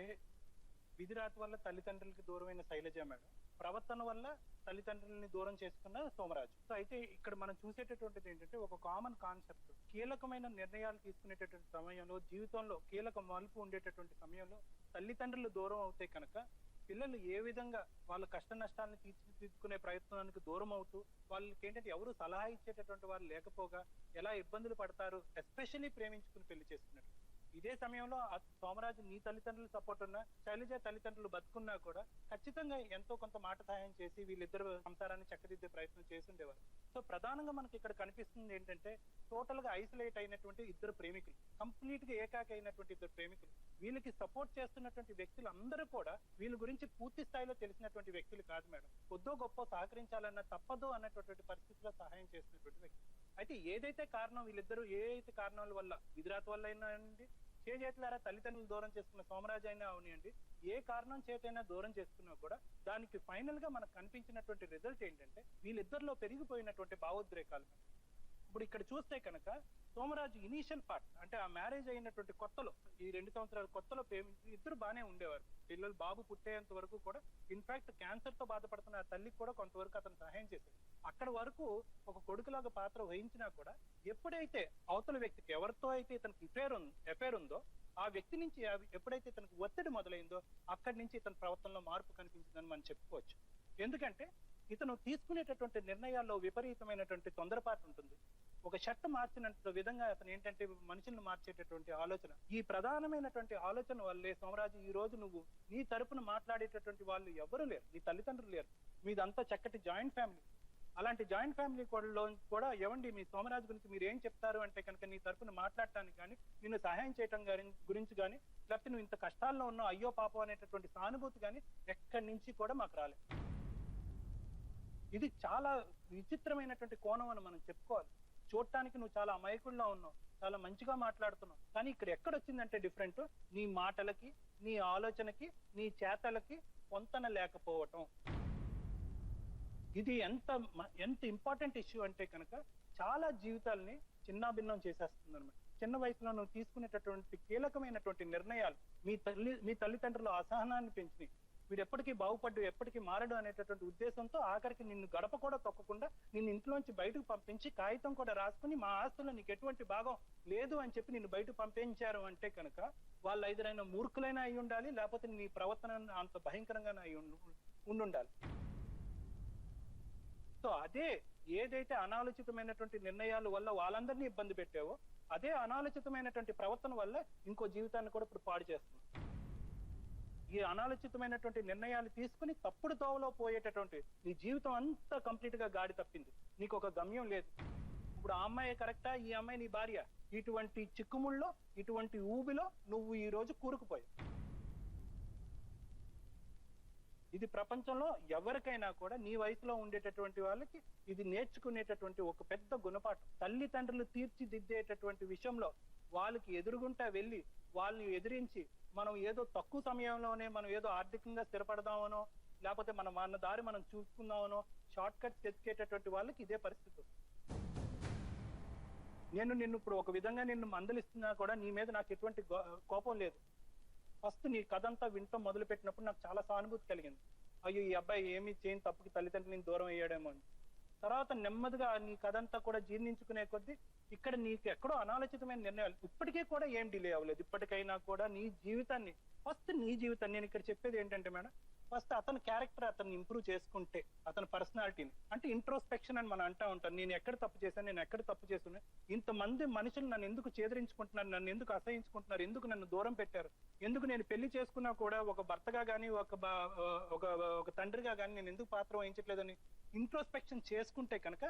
విధిరాత వల్ల తల్లిదండ్రులకి దూరమైన శైలజ మేడం, ప్రవర్తన వల్ల తల్లిదండ్రులని దూరం చేసుకున్న సోమరాజు. సో అయితే ఇక్కడ మనం చూసేటటువంటిది ఏంటంటే ఒక కామన్ కాన్సెప్ట్, కీలకమైన నిర్ణయాలు తీసుకునేటటువంటి సమయంలో, జీవితంలో కీలక మలుపు ఉండేటటువంటి సమయంలో తల్లిదండ్రులు దూరం అవుతే కనుక పిల్లలు ఏ విధంగా వాళ్ళ కష్ట నష్టాలను తీర్చిదిద్దుకునే ప్రయత్నానికి దూరం అవుతూ, వాళ్ళకి ఏంటంటే ఎవరు సలహా ఇచ్చేటటువంటి వాళ్ళు లేకపోగా ఎలా ఇబ్బందులు పడతారు, ఎస్పెషల్లీ ప్రేమించుకుని పెళ్లి చేసుకున్నట్టు. ఇదే సమయంలో సోమరాజు నీ తల్లిదండ్రులు సపోర్ట్ ఉన్నా, శైలజ తల్లిదండ్రులు బతుకున్నా కూడా ఖచ్చితంగా ఎంతో కొంత మాట సహాయం చేసి వీళ్ళిద్దరు సంసారాన్ని చక్కదిద్దే ప్రయత్నం చేసి ఉండేవారు. సో ప్రధానంగా మనకి ఇక్కడ కనిపిస్తుంది ఏంటంటే టోటల్ గా ఐసోలేట్ అయినటువంటి ఇద్దరు ప్రేమికులు, కంప్లీట్ గా ఏకాకి అయినటువంటి ఇద్దరు ప్రేమికులు. వీళ్ళకి సపోర్ట్ చేస్తున్నటువంటి వ్యక్తులు అందరూ కూడా వీళ్ళ గురించి పూర్తి స్థాయిలో తెలిసినటువంటి వ్యక్తులు కాదు మేడం. కొద్దో గొప్ప సహకరించాలన్న తప్పదు అన్నటువంటి పరిస్థితిలో సహాయం చేసినటువంటి వ్యక్తులు. అయితే ఏదైతే కారణం వీళ్ళిద్దరూ ఏ అయితే కారణాల వల్ల, విధిరాత వల్ల అయినా చేతులారా తల్లిదండ్రులు దూరం చేసుకున్న సోమరాజు అయినా అవనియండి, ఏ కారణం చేతైనా దూరం చేసుకున్నా కూడా దానికి ఫైనల్ గా మనకు కనిపించినటువంటి రిజల్ట్ ఏంటంటే వీళ్ళిద్దరిలో పెరిగిపోయినటువంటి భావోద్రేకాలు. ఇప్పుడు ఇక్కడ చూస్తే కనుక సోమరాజు ఇనీషియల్ పార్ట్ అంటే ఆ మ్యారేజ్ అయినటువంటి కొత్తలో, ఈ 2 సంవత్సరాల కొత్తలో ఇద్దరు బానే ఉండేవారు. పిల్లలు బాబు పుట్టేంత వరకు కూడా, ఇన్ఫాక్ట్ క్యాన్సర్ తో బాధపడుతున్న ఆ తల్లికి కూడా కొంతవరకు అతను సహాయం చేశాడు. అక్కడ వరకు ఒక కొడుకులాగా పాత్ర వహించినా కూడా ఎప్పుడైతే అవతల వ్యక్తికి ఎవరితో అయితే ఇతనికి ఎఫైర్ ఉందో ఆ వ్యక్తి నుంచి ఎప్పుడైతే ఇతనికి ఒత్తిడి మొదలైందో అక్కడి నుంచి ఇతని ప్రవర్తనలో మార్పు కనిపించిందని మనం చెప్పుకోవచ్చు. ఎందుకంటే ఇతను తీసుకునేటటువంటి నిర్ణయాల్లో విపరీతమైనటువంటి తొందరపాటు ఉంటుంది. ఒక షర్ట్ మార్చినంత విధంగా అతను ఏంటంటే మనుషులను మార్చేటటువంటి ఆలోచన. ఈ ప్రధానమైనటువంటి ఆలోచన వల్లే సోమరాజు ఈ రోజు నువ్వు నీ తరపున మాట్లాడేటటువంటి వాళ్ళు ఎవరు లేరు, నీ తల్లిదండ్రులు లేరు, మీదంతా చక్కటి జాయింట్ ఫ్యామిలీ. అలాంటి జాయింట్ ఫ్యామిలీ కూడా ఎవండి మీ సోమరాజు గురించి మీరు ఏం చెప్తారు అంటే కనుక నీ తరపున మాట్లాడటానికి కానీ, నిన్ను సహాయం చేయటం గురించి కానీ, లేకపోతే నువ్వు ఇంత కష్టాల్లో ఉన్నావు అయ్యో పాపం అనేటటువంటి సానుభూతి కానీ ఎక్కడి నుంచి కూడా మాకు రాలేదు. ఇది చాలా విచిత్రమైనటువంటి కోణం అని మనం చెప్పుకోవాలి. చూడటానికి నువ్వు చాలా అమాయకుల్లో ఉన్నావు, చాలా మంచిగా మాట్లాడుతున్నావు, కానీ ఇక్కడ ఎక్కడొచ్చిందంటే డిఫరెంట్, నీ మాటలకి, నీ ఆలోచనకి, నీ చేతలకి పొంతన లేకపోవటం. ఇది ఎంత ఇంపార్టెంట్ ఇష్యూ అంటే కనుక చాలా జీవితాలని చిన్నాభిన్నం చేసేస్తుంది అనమాట. చిన్న వయసులో నువ్వు తీసుకునేటటువంటి కీలకమైనటువంటి నిర్ణయాలు మీ తల్లిదండ్రుల అసహనాన్ని పెంచినాయి. వీడు ఎప్పటికీ బాగుపడ్డు, ఎప్పటికీ మారడు అనేటటువంటి ఉద్దేశంతో ఆఖరికి నిన్ను గడప కూడా తొక్కకుండా నిన్ను ఇంట్లోంచి బయటకు పంపించి కాగితం కూడా రాసుకుని మా ఆస్తుల్లో నీకు ఎటువంటి భాగం లేదు అని చెప్పి నిన్ను బయటకు పంపించారు అంటే కనుక వాళ్ళు ఎదురైన మూర్ఖులైనా అయి ఉండాలి, లేకపోతే నీ ప్రవర్తన అంత భయంకరంగానే అయి ఉండాలి. సో అదే ఏదైతే అనాలోచితమైనటువంటి నిర్ణయాల వల్ల వాళ్ళందరినీ ఇబ్బంది పెట్టావో అదే అనాలోచితమైనటువంటి ప్రవర్తన వల్ల ఇంకో జీవితాన్ని కూడా ఇప్పుడు పాడు చేస్తుంది. ఈ అనాలోచితమైనటువంటి నిర్ణయాలు తీసుకుని తప్పుడు తోవలో పోయేటటువంటి నీ జీవితం అంతా కంప్లీట్ గా గాడి తప్పింది. నీకు ఒక గమ్యం లేదు. ఇప్పుడు ఆ అమ్మాయి కరెక్టా, ఈ అమ్మాయి నీ భార్య, ఇటువంటి చిక్కుముళ్ళలో, ఇటువంటి ఊబిలో నువ్వు ఈ రోజు కూరుకుపోయావు. ఇది ప్రపంచంలో ఎవరికైనా కూడా నీ వయసులో ఉండేటటువంటి వాళ్ళకి ఇది నేర్చుకునేటటువంటి ఒక పెద్ద గుణపాఠం. తల్లిదండ్రులు తీర్చిదిద్దేటటువంటి విషయంలో వాళ్ళకి ఎదురుగుంటా వెళ్ళి వాళ్ళని ఎదిరించి మనం ఏదో తక్కువ సమయంలోనే మనం ఏదో ఆర్థికంగా స్థిరపడదామనో లేకపోతే మన దారి మనం చూసుకుందామనో షార్ట్ కట్ తెచ్చుకేటటువంటి వాళ్ళకి ఇదే పరిస్థితి. నిన్ను ఇప్పుడు ఒక విధంగా నిన్ను మందలిస్తున్నా కూడా నీ మీద నాకు ఎటువంటి కోపం లేదు. ఫస్ట్ నీ కథ అంతా వింటం మొదలు పెట్టినప్పుడు నాకు చాలా సానుభూతి కలిగింది. అయ్యో ఈ అబ్బాయి ఏమీ చేయని తప్పుకి తల్లిదండ్రులని దూరం అయ్యాడేమో అని. తర్వాత నెమ్మదిగా నీ కథ అంతా కూడా జీర్ణించుకునే కొద్దీ ఇక్కడ నీకు ఎక్కడో అనాలోచితమైన నిర్ణయాలు ఇప్పటికీ కూడా ఏం డిలే అవ్వలేదు. ఇప్పటికైనా కూడా నీ జీవితాన్ని నేను ఇక్కడ చెప్పేది ఏంటంటే మేడం, ఫస్ట్ అతని క్యారెక్టర్ అతన్ని ఇంప్రూవ్ చేసుకుంటే, అతని పర్సనాలిటీని అంటే ఇంట్రోస్పెక్షన్ అని మనం అంటా ఉంటాం. నేను ఎక్కడ తప్పు చేశాను, నేను ఎక్కడ తప్పు చేస్తున్నా, ఇంతమంది మనుషులు నన్ను ఎందుకు చేదరించుకుంటున్నారు, నన్ను ఎందుకు అసహించుకుంటున్నారు, ఎందుకు నన్ను దూరం పెట్టారు, ఎందుకు నేను పెళ్లి చేసుకున్నా కూడా ఒక భర్తగా కానీ ఒక తండ్రిగా కానీ నేను ఎందుకు పాత్ర వహించట్లేదని ఇంట్రోస్పెక్షన్ చేసుకుంటే కనుక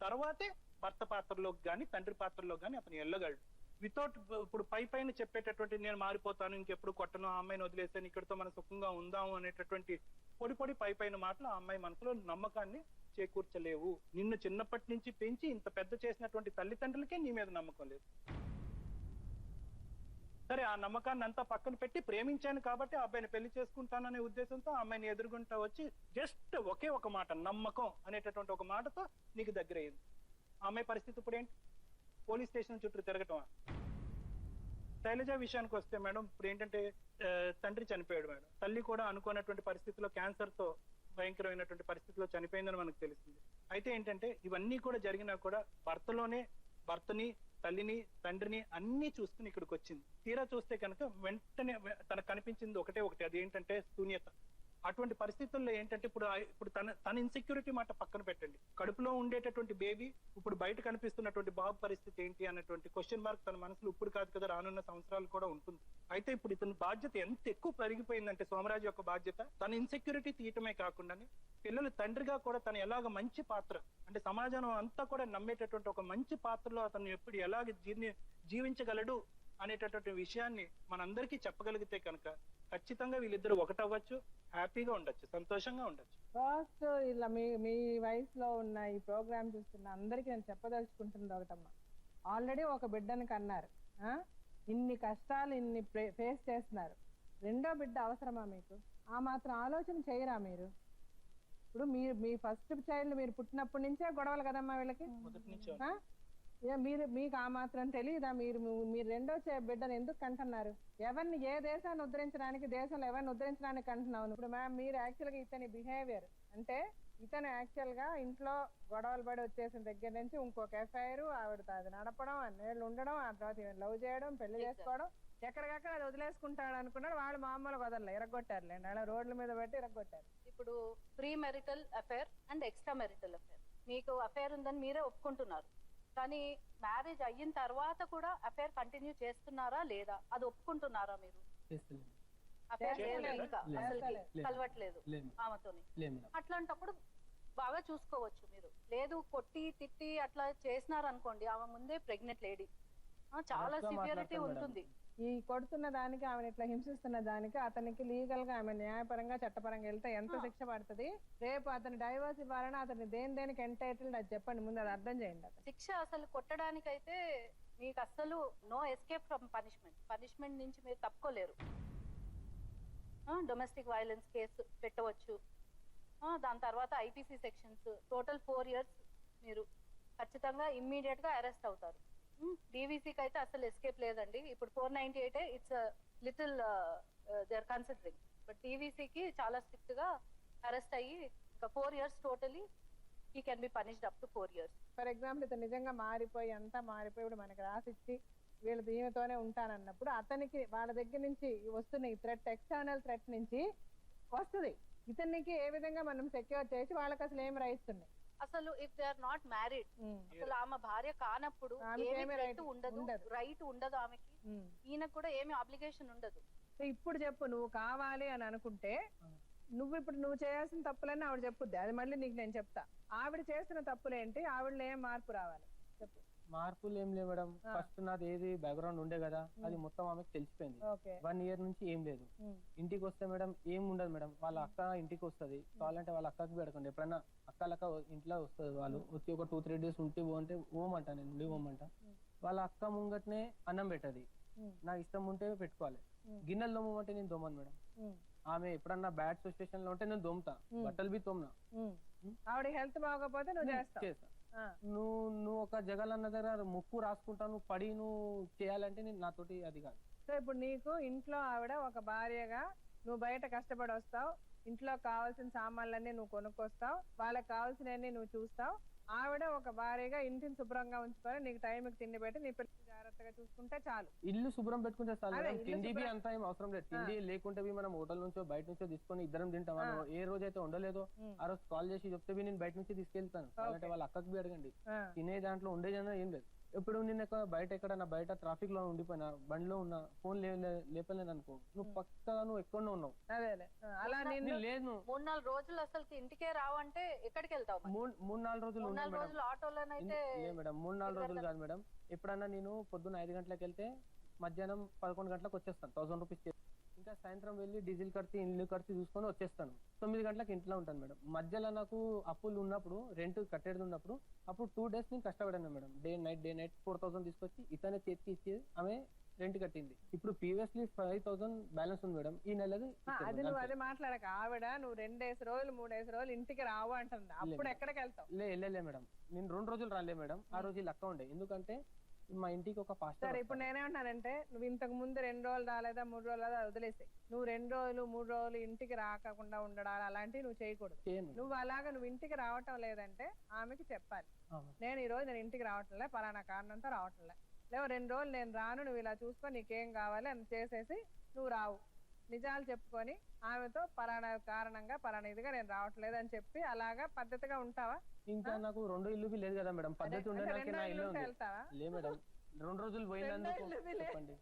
తర్వాతే భర్త పాత్రలోకి కానీ తండ్రి పాత్రలోకి కానీ అతను వెళ్ళగలడు. వితౌట్ ఇప్పుడు పైన చెప్పేటటువంటి నేను మారిపోతాను, ఇంకెప్పుడు కొట్టను, ఆ అమ్మాయిని వదిలేసాను, ఇక్కడితో మనం సుఖంగా ఉందాము అనేటటువంటి పొడి పైన మాటలు ఆ అమ్మాయి మనసులో నమ్మకాన్ని చేకూర్చలేవు. నిన్ను చిన్నప్పటి నుంచి పెంచి ఇంత పెద్ద చేసినటువంటి తల్లిదండ్రులకే నీ మీద నమ్మకం లేదు. సరే ఆ నమ్మకాన్ని అంతా పక్కన పెట్టి ప్రేమించాను కాబట్టి ఆ అబ్బాయిని పెళ్లి చేసుకుంటాననే ఉద్దేశంతో ఆ అమ్మాయిని ఎదుర్కొంటా వచ్చి జస్ట్ ఒకే ఒక మాట నమ్మకం అనేటటువంటి ఒక మాటతో నీకు దగ్గర అయింది. ఆ అమ్మాయి పరిస్థితి ఇప్పుడు ఏంటి? పోలీస్ స్టేషన్ చుట్టూ తిరగటం. శైలజ విషయానికి వస్తే మేడం ఇప్పుడు ఏంటంటే తండ్రి చనిపోయాడు మేడం, తల్లి కూడా అనుకున్నటువంటి పరిస్థితిలో క్యాన్సర్ తో భయంకరమైనటువంటి పరిస్థితిలో చనిపోయిందని మనకు తెలిసింది. అయితే ఏంటంటే ఇవన్నీ కూడా జరిగినా కూడా భర్తని తల్లిని తండ్రిని అన్ని చూసుకుని ఇక్కడికి వచ్చింది. తీరా చూస్తే కనుక వెంటనే తనకు కనిపించింది ఒకటి, అదేంటంటే శూన్యత. అటువంటి పరిస్థితుల్లో ఏంటంటే ఇప్పుడు తన ఇన్సెక్యూరిటీ మాట పక్కన పెట్టండి, కడుపులో ఉండేటటువంటి బేబీ ఇప్పుడు బయట కనిపిస్తున్నటువంటి బాబు పరిస్థితి ఏంటి అన్నటువంటి క్వశ్చన్ మార్క్ తన మనసులో ఇప్పుడు కాదు కదా రానున్న సంవత్సరాలు కూడా ఉంటుంది. అయితే ఇప్పుడు ఇతని బాధ్యత ఎంత ఎక్కువ పెరిగిపోయిందంటే సోమరాజు యొక్క బాధ్యత తన ఇన్సెక్యూరిటీ తీయటమే కాకుండానే పిల్లలు తండ్రిగా కూడా తను ఎలాగ మంచి పాత్ర అంటే సమాజం అంతా కూడా నమ్మేటటువంటి ఒక మంచి పాత్రలో అతను ఎప్పుడు ఎలాగ జీవించగలడు అనేటటువంటి విషయాన్ని మనందరికీ చెప్పగలిగితే కనుక ఖచ్చితంగా వీళ్ళిద్దరు ఒకటవ్వచ్చు, హ్యాపీగా ఉండొచ్చు, సంతోషంగా ఉండొచ్చు. ఫస్ట్ ఇలా మీ వయసులో ఉన్న ఈ ప్రోగ్రామ్ చూస్తున్న అందరికీ నేను చెప్పదలుచుకుంటున్నది ఒకటమ్మా, ఆల్రెడీ ఒక బిడ్డని కన్నారు, ఇన్ని కష్టాలు ఇన్ని ఫేస్ చేస్తున్నారు, రెండో బిడ్డ అవసరమా మీకు? ఆ మాత్రం ఆలోచన చేయరా మీరు? ఇప్పుడు మీ ఫస్ట్ చైల్డ్ మీరు పుట్టినప్పటి నుంచే గొడవలు కదమ్మా వీళ్ళకి. మీకు ఆ మాత్రం తెలియదా? మీరు రెండో బిడ్డను ఎందుకు కంటున్నారు? ఎవరిని ఏ దేశాన్ని ఉద్ధరించడానికి, దేశంలో ఎవరిని ఉద్ధరించడానికి కంటున్నావు? ఇప్పుడు మీరు యాక్చువల్గా ఇతని బిహేవియర్ అంటే ఇతను యాక్చువల్ గా ఇంట్లో గొడవలు పడి వచ్చేసిన దగ్గర నుంచి ఇంకొక ఎఫ్ఐఆర్, ఆవిడతో అది నడపడం, అన్నేళ్ళు ఉండడం, ఆ తర్వాత లవ్ చేయడం, పెళ్లి చేసుకోవడం, ఎక్కడికక్కడ అది వదిలేసుకుంటాడు అనుకున్నాడు. వాళ్ళు మామూలుగా వదలలే, ఇరగొట్టారులేండి, అలా రోడ్ల మీద పెట్టి ఇరగొట్టారు. ఇప్పుడు pre marital affair and extra marital affair, మీకు అఫైర్ ఉందని మీరే ఒప్పుకుంటున్నారు, కానీ మ్యారేజ్ అయిన తర్వాత కూడా అఫైర్ కంటిన్యూ చేస్తున్నారా లేదా, అది ఒప్పుకుంటున్నారా మీరు? అఫైర్ ఇంకా అసలు కలవట్లేదు ఆమెతోని. అట్లాంటప్పుడు బాగా చూసుకోవచ్చు మీరు. లేదు కొట్టి తిట్టి అట్లా చేసినారు అనుకోండి, ఆమె ముందే ప్రెగ్నెంట్ లేడీ, చాలా సివియరిటీ ఉంటుంది. ఈ కొడుతున్న దానికి, ఆమెను ఇట్లా హింసిస్తున్న దానికి అతనికి లీగల్ గా ఆమె న్యాయపరంగా చట్టపరంగా వెళ్తే ఎంత శిక్ష పడుతుంది? రేపు అతను డైవర్స్ ఇవ్వాలని అతను దేనికి ఎంటైటిల్డ్ అది చెప్పండి, ముందు అది అర్థం చేయండి. శిక్ష అసలు కొట్టడానికైతే మీకు అసలు నో ఎస్కేప్ ఫ్రమ్ పనిష్మెంట్ నుంచి మీరు తప్పుకోలేరు. డొమెస్టిక్ వైలెన్స్ కేసు పెట్టవచ్చు, దాని తర్వాత ఐపీసీ సెక్షన్స్, టోటల్ 4 years మీరు ఖచ్చితంగా ఇమ్మీడియట్ గా అరెస్ట్ అవుతారు. డీవీసీకి అయితే అసలు ఎస్కేప్ లేదండి. ఇప్పుడు 498 it's little they are considering, but డీవీసీకి చాలా స్ట్రిక్ట్ గా అరెస్ట్ అయ్యి ఇంకా 4 years totally he can be punished up to 4 years. For example ఇతను నిజంగా మారిపోయి అంతా మారిపోయి ఇప్పుడు మనకి రాసిచ్చి వీళ్ళు దీనితోనే ఉంటానన్నప్పుడు అతనికి వాళ్ళ దగ్గర నుంచి వస్తున్న ఈ థ్రెట్, ఎక్స్టర్నల్ థ్రెట్ నుంచి వస్తుంది, ఇతనికి ఏ విధంగా మనం సెక్యూర్ చేసి వాళ్ళకి అసలు ఏం రైట్స్ ఉన్నాయి? అసలు if they are not married, అసలు ఆమె భార్య కానప్పుడు రైట్ ఉండదు ఆమెకి, ఈయనకు కూడా ఏమి అబ్లిగేషన్ ఉండదు. ఇప్పుడు చెప్పు, నువ్వు కావాలి అని అనుకుంటే నువ్వు చేయాల్సిన తప్పులన్నీ ఆవిడ చెప్పుద్ది, అది మళ్ళీ నీకు నేను చెప్తా. ఆవిడ చేస్తున్న తప్పులేంటి, ఆవిడలో ఏం మార్పు రావాలి చెప్పు. మార్పులు ఏం లేవు మేడం, ఫస్ట్ నాది ఏది బ్యాక్గ్రౌండ్ ఉండే కదా, అది మొత్తం ఆమెకు తెలిసిపోయింది. 1 year నుంచి ఏం లేదు. ఇంటికి వస్తే మేడం ఏం ఉండదు మేడం, వాళ్ళ అక్క ఇంటికి వస్తుంది, కావాలంటే వాళ్ళ అక్కకి పెడకండి, ఎప్పుడైనా అక్కలక్క ఇంట్లో వస్తుంది, వాళ్ళు వచ్చి ఒక 2-3 days ఉంటే అంటే ఓమంట, నేను ఉండి ఓమంట, వాళ్ళ అక్క ముంగట్నే అన్నం పెట్టది, నాకు ఇష్టం ఉంటే పెట్టుకోవాలి. గిన్నెలు దోమంటే నేను దోమను మేడం, ఆమె ఎప్పుడన్నా బ్యాడ్ సిచ్యువేషన్ లో ఉంటే నేను దోమతా, బట్టలు బి తోమనా, ఆవిడ హెల్త్ బాగోకపోతే నువ్వు చేస్తా. నువ్వు ఒక జగలన్న దగ్గర ముక్కు రాసుకుంటా, నువ్వు పడి నువ్వు చేయాలంటే నేను నాతోటి అది కాదు. సో ఇప్పుడు నీకు ఇంట్లో ఆవిడ ఒక భార్యగా నువ్వు బయట కష్టపడి వస్తావు, ఇంట్లో కావాల్సిన సామాన్లన్నీ నువ్వు కొనుక్కొస్తావు, వాళ్ళకి కావాల్సినవన్నీ నువ్వు చూస్తావు, ఆవిడ ఒక భార్యగా ఇంటిని శుభ్రంగా ఉంచుకొని నీకు టైంకి తిండి పెట్టి నీ పిల్లలు జాగ్రత్తగా చూసుకుంటే చాలు. ఇల్లు శుభ్రం పెట్టుకుంటే చాలు, తిండి బి అంతా ఏం అవసరం లేదు. తిండి లేకుంటే మనం హోటల్ నుంచో బయట నుంచో తీసుకొని ఇద్దరం తింటాం. ఏ రోజైతే ఉండలేదో ఆ రోజు కాల్ చేసి చెప్తే నేను బయట నుంచి తీసుకెళ్తాను, అంటే వాళ్ళ అక్కకి బి అడగండి, తినే దాంట్లో ఉండేదన్నా ఏం లేదు. ఇప్పుడు నేను బయట ఎక్కడన్నా బయట ట్రాఫిక్ లో ఉండిపోయినా, బండిలో ఉన్నా, ఫోన్ లేపలేను అనుకో, నువ్వు పక్కగా నువ్వు ఎక్కడో ఉన్నావు, అలా లేదు 3-4 రోజులు అసలు ఇంటికే రావంటే ఎక్కడికి వెళ్తావు? 3-4 రోజులు ఆటోలోనైతే మేడం, 3-4 రోజులు కాదు మేడం. ఎప్పుడన్నా నేను పొద్దున్న 5 గంటలకు వెళ్తే మధ్యాహ్నం 11 గంటలకు వచ్చేస్తాను, 1000 రూపీస్. ఇంకా సాయంత్రం వెళ్ళి డీజిల్ ఖర్చు, ఇల్లు ఖర్చు చూసుకొని వచ్చేస్తాను. 9 గంటలకు ఇంట్లో ఉంటాను మేడం. మధ్యలో నాకు అప్పులు ఉన్నప్పుడు, రెంట్ కట్టేది ఉన్నప్పుడు, అప్పుడు 2 days నేను కష్టపడాను మేడం. డే నైట్ 4000 తీసుకొచ్చి ఇతనే చేతికి ఇచ్చి ఆమె రెంట్ కట్టింది. ఇప్పుడు ప్రీవియస్లీ 5000 బ్యాలెన్స్ ఉంది మేడం, ఈ నెలది. అది నువ్వు అదే మాట్లాడక, ఆవిడ నువ్వు 2 రోజులు 3 రోజులు ఇంటికి రావు అంటుంది, అప్పుడు ఎక్కడికి వెళ్తావు? లే మేడం, నేను 2 రోజులు రాలే మేడం. ఆ రోజు లక్క ఉండే, ఎందుకంటే మా ఇంటికి ఒక పాస్టర్. సరే ఇప్పుడు నేనేమంటానంటే, నువ్వు ఇంతకు ముందు 2 రోజులు రాలేదా 3 రోజులు రాలేదా వదిలేసాయి. నువ్వు 2 రోజులు 3 రోజులు ఇంటికి రాకుండా ఉండడాలు అలాంటివి నువ్వు చేయకూడదు. నువ్వు అలాగా నువ్వు ఇంటికి రావటం లేదంటే ఆమెకి చెప్పాలి, నేను ఈ రోజు నేను ఇంటికి రావట్లే, పలానా కారణంతో రావట్లే, లేవు 2 రోజులు నేను రాను, నువ్వు ఇలా చూసుకో, నీకేం కావాలి అని చేసేసి నువ్వు రావు. నిజాలు చెప్పుకొని ఆమెతో పలానా కారణంగా పలానా ఇదిగా నేను రావట్లేదు అని చెప్పి అలాగా పద్ధతిగా ఉంటావా? ఇంకా నాకు 2 ఇల్లు లేదు కదా మేడం, పద్ధతి ఉండే నాకు నా ఇల్లు ఉంది. వెళ్తావా? లే మేడం 2 రోజులు పోయినందుకు చెప్పండి.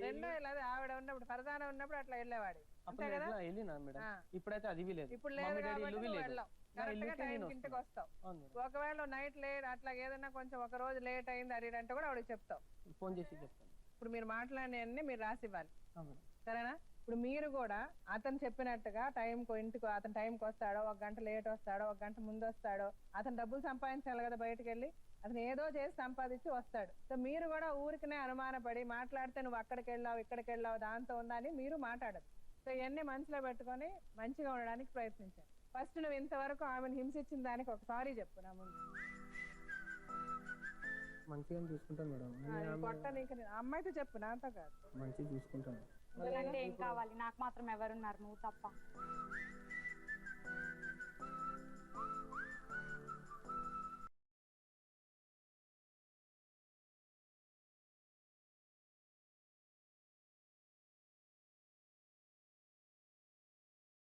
రెండో ఇల్లు అదే ఆవిడ ఉన్నప్పుడు ఫర్జానా ఉన్నప్పుడు అట్లా వెళ్ళేవాడి అప్పుడు అంతే కదా? ఎట్లా వెళ్ళినా మేడం, ఇప్పుడైతే అది లేదు. ఇప్పుడు లేదు మమ్మీ డాడీ కాబట్టి ఇల్లు నువ్వు లేదు. వెళ్ళావు. నా కరెక్ట్ గా ఇల్లుకే టైంకి నేను ఇంటికి వస్తావు. అవును మేడం. ఒకవేళ నైట్ లేట్ అట్లా ఏదైనా కొంచెం ఒక రోజు లేట్ అయింది అడిగినంటే కూడా ఆవిడకి చెప్తావు. ఫోన్ చేసి చెప్తాను. ఇప్పుడు మీరు మాట్లాడినవన్నీ మీరు రాసి ఇవ్వాలి, అవును మేడం. సరేనా? ఇప్పుడు మీరు కూడా అతను చెప్పినట్టుగా టైంకు ఇంటికి అతను టైంకి వస్తాడో, 1 గంట లేట్ వస్తాడో, 1 గంట ముందు వస్తాడో, అతను డబ్బులు సంపాదించాలి కదా బయటకు వెళ్ళి, అతను ఏదో చేసి సంపాదించి వస్తాడు. సో మీరు కూడా ఊరికనే అనుమానపడి మాట్లాడితే నువ్వు అక్కడికి వెళ్ళావు ఇక్కడికి వెళ్ళావు దాంతో ఉందని మీరు మాట్లాడదు. సో ఇవన్నీ మనసులో పెట్టుకొని మంచిగా ఉండడానికి ప్రయత్నించాను. ఫస్ట్ నువ్వు ఇంతవరకు ఆమెను హింసించిన దానికి ఒక సారీ చెప్పు నా ముందు. మంచిగా చూసుకుంటాను మేడం. కొట్ట నీకు అమ్మాయితో చెప్పు, నాతో కాదు. మంచిగా చూసుకుంటాను. అంటే ఏం కావాలి, నాకు మాత్రం ఎవరున్నారు, నువ్వు తప్ప.